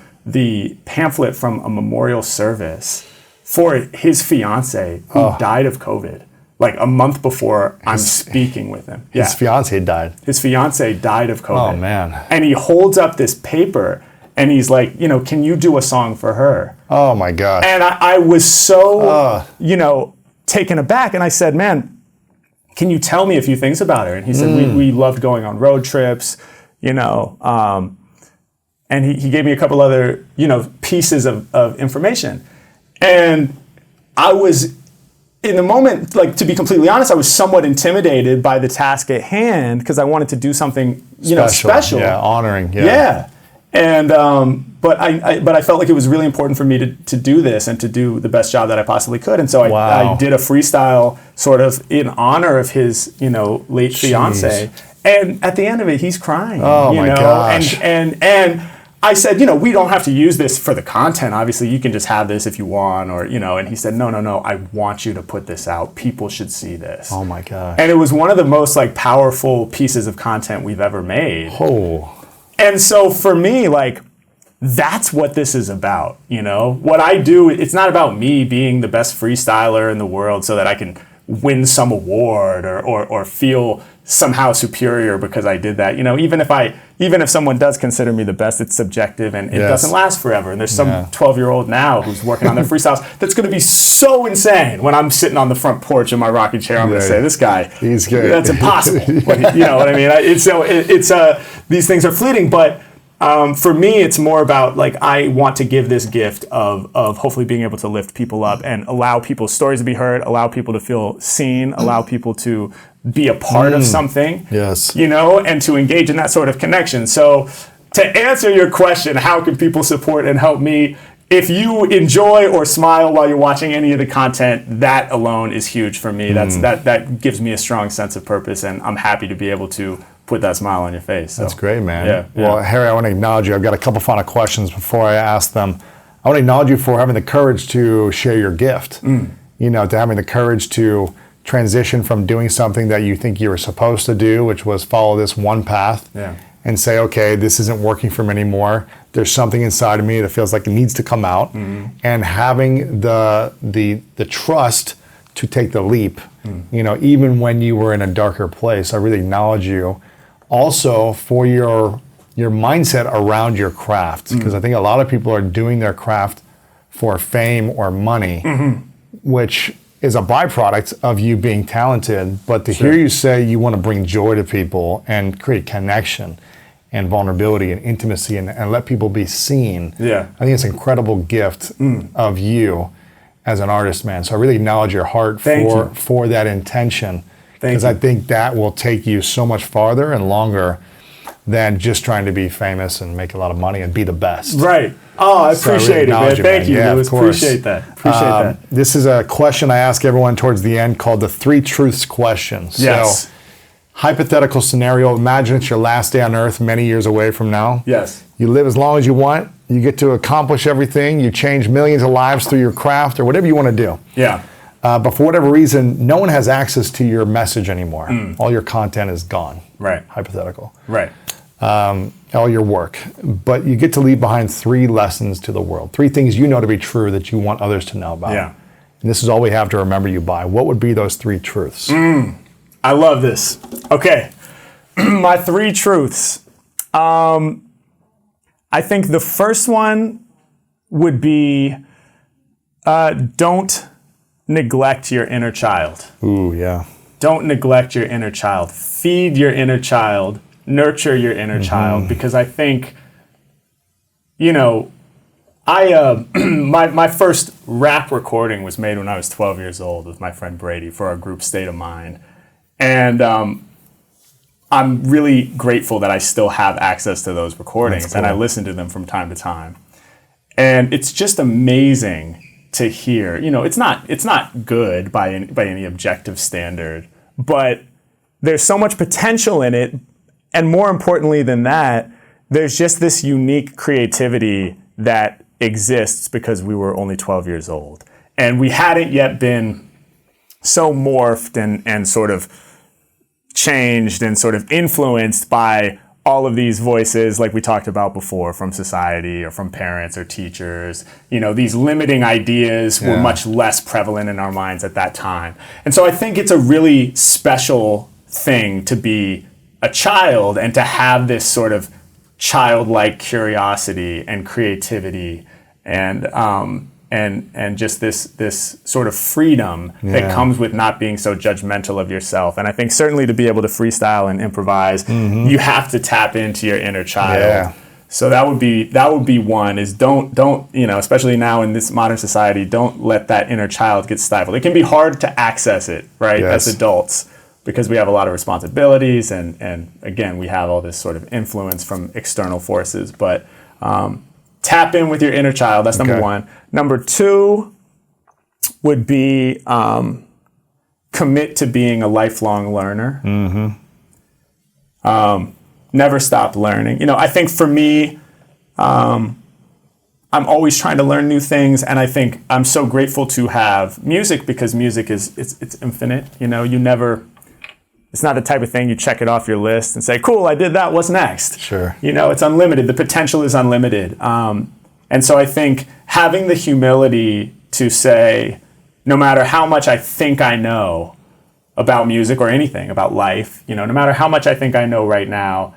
pamphlet from a memorial service for his fiance who died of COVID, like a month before I'm speaking with him. His fiance died. His fiance died of COVID. Oh, man. And he holds up this paper, and he's like, you know, can you do a song for her? Oh, my gosh. And I was so, you know, taken aback. And I said, man, can you tell me a few things about her? And he said, we loved going on road trips. you know. And he gave me a couple other, you know, pieces of information. And I was, in the moment, like, to be completely honest, I was somewhat intimidated by the task at hand because I wanted to do something, you know, special. Yeah, honoring. Yeah. And but I felt like it was really important for me to do this and to do the best job that I possibly could. And so I did a freestyle sort of in honor of his, you know, late fiance. And at the end of it, he's crying. Oh, you my know? gosh. And I said, you know, we don't have to use this for the content. Obviously, you can just have this if you want, or, you know. And he said, no, I want you to put this out. People should see this. Oh my gosh. And it was one of the most, like, powerful pieces of content we've ever made. Oh. And so for me, like, that's what this is about, you know? What I do, it's not about me being the best freestyler in the world so that I can win some award or feel somehow superior because I did that. You know, even if someone does consider me the best, it's subjective and it doesn't last forever. And there's some 12-year-old now who's working on their freestyles that's going to be so insane when I'm sitting on the front porch in my rocking chair. I'm going to say, this guy, he's good. That's impossible. You know what I mean? These things are fleeting, but for me, it's more about, like, I want to give this gift of hopefully being able to lift people up and allow people's stories to be heard, allow people to feel seen, allow people to be a part of something, Yes. you know, and to engage in that sort of connection. So to answer your question, how can people support and help me? If you enjoy or smile while you're watching any of the content, that alone is huge for me. That gives me a strong sense of purpose, and I'm happy to be able to put that smile on your face. So. That's great, man. Yeah. Well, Harry, I want to acknowledge you. I've got a couple final questions before I ask them. I want to acknowledge you for having the courage to share your gift. You know, to having the courage to transition from doing something that you think you were supposed to do, which was follow this one path, and say, okay, this isn't working for me anymore. There's something inside of me that feels like it needs to come out, and having the trust to take the leap. You know, even when you were in a darker place, I really acknowledge you. Also for your mindset around your craft, because I think a lot of people are doing their craft for fame or money, which is a byproduct of you being talented. But to hear you say you want to bring joy to people and create connection and vulnerability and intimacy and let people be seen, I think it's an incredible gift of you as an artist, man. So I really acknowledge your heart for that intention, because I think that will take you so much farther and longer than just trying to be famous and make a lot of money and be the best. Right. Oh, I appreciate it, man. Thank you, yeah, Lewis. Appreciate that. This is a question I ask everyone towards the end called the 3 truths question. Yes. So, hypothetical scenario, imagine it's your last day on earth many years away from now. Yes. You live as long as you want. You get to accomplish everything. You change millions of lives through your craft or whatever you want to do. Yeah. But for whatever reason, no one has access to your message anymore. All your content is gone. Right. Hypothetical. Right. All your work. But you get to leave behind 3 lessons to the world. 3 things you know to be true that you want others to know about. Yeah. And this is all we have to remember you by. What would be those 3 truths? I love this. Okay. My 3 truths. I think the first one would be don't neglect your inner child. Ooh, yeah. Don't neglect your inner child. Feed your inner child. Nurture your inner child. Because I think, you know, my first rap recording was made when I was 12 years old with my friend Brady for our group State of Mind. And I'm really grateful that I still have access to those recordings, and I listen to them from time to time. And it's just amazing to hear. You know, it's not good by any objective standard, but there's so much potential in it, and more importantly than that, there's just this unique creativity that exists because we were only 12 years old, and we hadn't yet been so morphed and sort of changed and sort of influenced by all of these voices like we talked about before from society or from parents or teachers. You know, these limiting ideas were much less prevalent in our minds at that time. And so I think it's a really special thing to be a child and to have this sort of childlike curiosity and creativity. And and just this sort of freedom that comes with not being so judgmental of yourself. And I think certainly to be able to freestyle and improvise, you have to tap into your inner child. Yeah. So that would be one, is don't, especially now in this modern society, don't let that inner child get stifled. It can be hard to access it, right, Yes. as adults, because we have a lot of responsibilities and again, we have all this sort of influence from external forces. But tap in with your inner child. That's number one. Number two would be commit to being a lifelong learner. Never stop learning. I think for me, I'm always trying to learn new things, and I think I'm so grateful to have music, because music it's infinite. It's not the type of thing you check it off your list and say, cool, I did that, what's next? Sure. It's unlimited. The potential is unlimited. And so I think having the humility to say, no matter how much I think I know about music or anything, about life, no matter how much I think I know right now,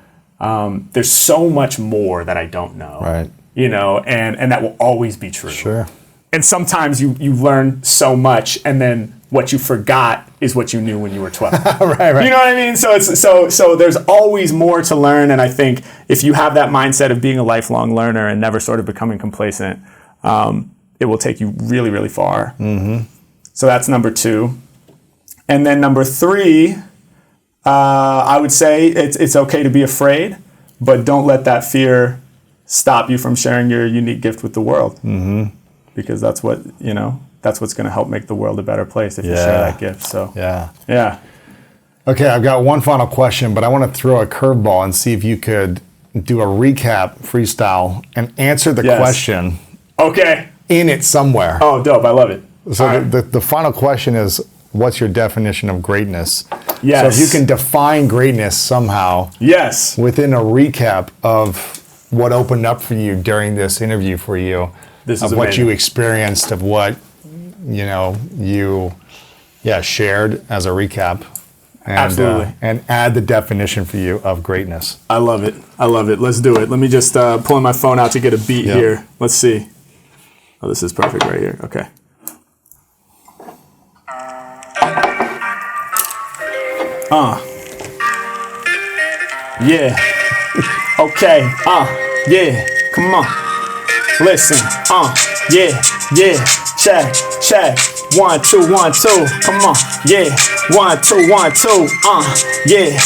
there's so much more that I don't know. Right. And that will always be true. Sure. And sometimes you learn so much, and then what you forgot is what you knew when you were 12. Right. You know what I mean? So so there's always more to learn, and I think if you have that mindset of being a lifelong learner and never sort of becoming complacent, it will take you really, really far. So that's number two. And then number three, I would say it's okay to be afraid, but don't let that fear stop you from sharing your unique gift with the world. Because that's what, that's what's going to help make the world a better place if you share that gift. So, yeah. Okay, I've got one final question, but I want to throw a curveball and see if you could do a recap freestyle and answer the question Okay. in it somewhere. Oh, dope. I love it. So All right. the final question is, what's your definition of greatness? Yes. So if you can define greatness somehow Yes. within a recap of what opened up for you during this interview for you, This of is what amazing. you experienced, of what you shared as a recap, and Absolutely. and add the definition for you of greatness. I love it. Let's do it. Let me just pull my phone out to get a beat Yep. here. Let's see. Oh, this is perfect right here. Okay. Yeah. Okay. Yeah. Come on. Listen. Yeah. Check. 1, 2, 1, 2. Come on. Yeah. 1, 2, 1, 2. Yeah.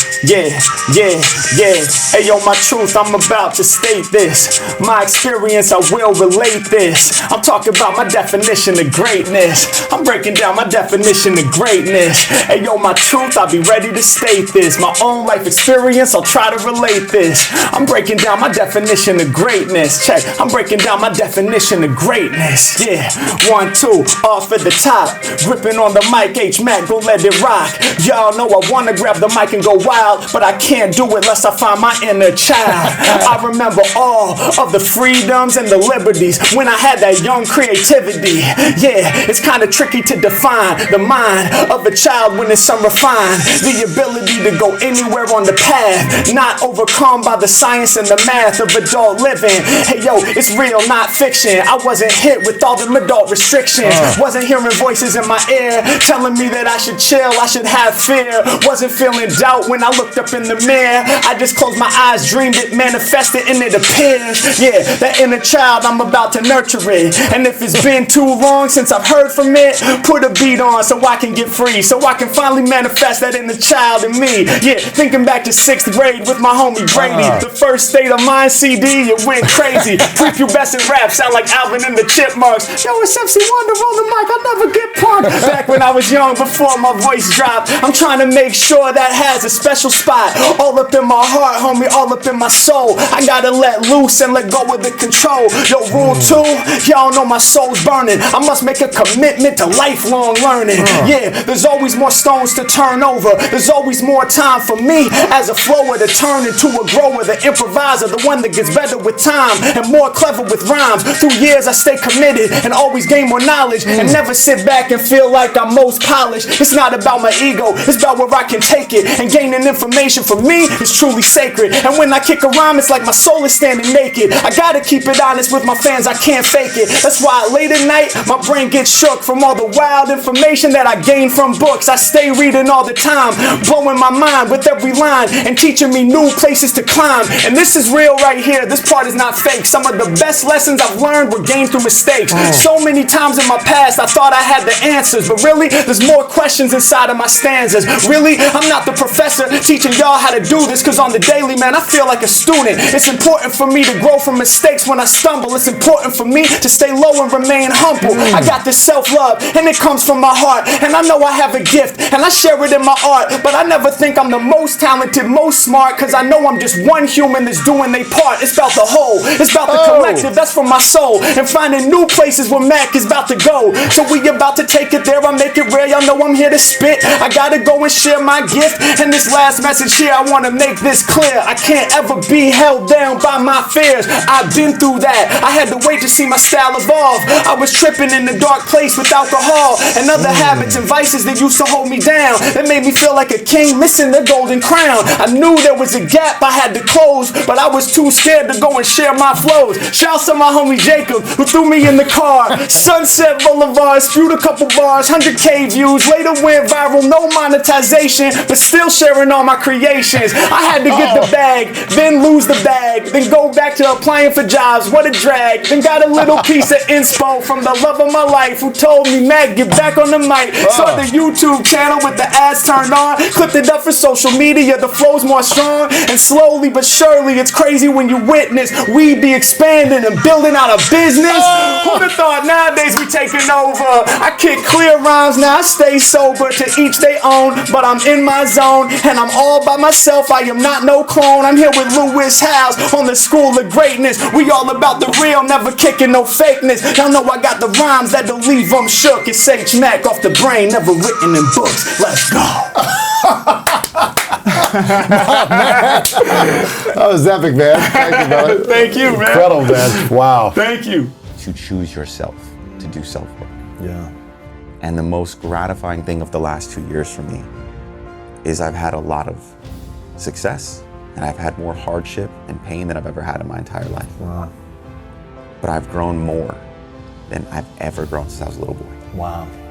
Hey, yo, my truth, I'm about to state this. My experience, I will relate this. I'm talking about my definition of greatness. I'm breaking down my definition of greatness. Hey, yo, my truth, I'll be ready to state this. My own life experience, I'll try to relate this. I'm breaking down my definition of greatness. Check. I'm breaking down my definition of greatness. Yeah. 1, 2, off at the top. Gripping on the mic, H-Mac, go let it rock. Y'all know I wanna grab the mic and go wild, but I can't do it unless I find my inner child. I remember all of the freedoms and the liberties when I had that young creativity. Yeah, it's kinda tricky to define the mind of a child when it's unrefined. The ability to go anywhere on the path, not overcome by the science and the math of adult living. Hey yo, it's real, not fiction. I wasn't hit with all them adult restrictions. Wasn't hearing voices in my ear telling me that I should chill, I should have fear. Wasn't feeling doubt when I looked up in the mirror. I just closed my eyes, dreamed it, manifested, and it appears. Yeah, that inner child, I'm about to nurture it. And if it's been too long since I've heard from it, put a beat on so I can get free, so I can finally manifest that inner child in me. Yeah, thinking back to 6th grade with my homie Brady. The first State of Mind CD, it went crazy. Prepubescent rap sound like Alvin and the Chipmunks. Yo, it's MC Wonder on the mic, I never get punked. Back when I was young, before my voice dropped, I'm trying to make sure that has a special spot. All up in my heart, homie, all up in my soul. I gotta let loose and let go of the control. Yo, rule 2, y'all know my soul's burning. I must make a commitment to lifelong learning. Yeah, there's always more stones to turn over. There's always more time for me as a flower to turn into a grower, the improviser, the one that gets better with time and more clever with rhymes. Through years I stay committed and always gain more knowledge and never sit back and feel like I'm most polished. It's not about my ego, it's about where I can take it. And gaining information from me is truly sacred. And when I kick a rhyme, it's like my soul is standing naked. I gotta keep it honest with my fans, I can't fake it. That's why late at night, my brain gets shook from all the wild information that I gain from books. I stay reading all the time, blowing my mind with every line and teaching me new places to climb. And this is real right here, this part is not fake. Some of the best lessons I've learned were gained through mistakes. So many times in my past I thought I had the answers, but really there's more questions inside of my stanzas. Really, I'm not the professor teaching y'all how to do this, cause on the daily, man, I feel like a student. It's important for me to grow from mistakes when I stumble. It's important for me to stay low and remain humble. I got this self-love and it comes from my heart, and I know I have a gift and I share it in my art, but I never think I'm the most talented, most smart, cause I know I'm just one human that's doing their part. It's about the whole, it's about the collective, that's for my soul, and finding new places where Mac is about to go. So we about to take it there, I make it rare, y'all know I'm here to spit. I gotta go and share my gift, and this last message here, I wanna make this clear. I can't ever be held down by my fears. I've been through that, I had to wait to see my style evolve. I was tripping in the dark place with alcohol and other habits and vices that used to hold me down. That made me feel like a king missing the golden crown. I knew there was a gap I had to close, but I was too scared to go and share my flows. Shouts to my homie Jacob, who threw me in the car. Sunset Boulevard, spewed a couple bars, 100K views, later went viral, no monetization, but still sharing all my creations. I had to get the bag, then lose the bag, then go back to applying for jobs, what a drag. Then got a little piece of inspo from the love of my life, who told me, Mac, get back on the mic. Start the YouTube channel with the ads turned on, clipped it up for social media, the flow's more strong, and slowly but surely, it's crazy when you witness we be expanding and building out a business. Who'd have thought nowadays we taking over? I kick clear rhymes, now I stay sober, to each their own, but I'm in my zone, and I'm all by myself, I am not no clone. I'm here with Lewis House on the School of Greatness. We all about the real, never kicking no fakeness. Y'all know I got the rhymes that'll leave them shook. It's H Mac off the brain, never written in books. Let's go. That was epic, man. Thank you, brother. Thank you, man. Incredible, man. Wow. Thank you. To choose yourself, to do self-work. Yeah. And the most gratifying thing of the last 2 years for me is I've had a lot of success, and I've had more hardship and pain than I've ever had in my entire life. Wow. But I've grown more than I've ever grown since I was a little boy. Wow.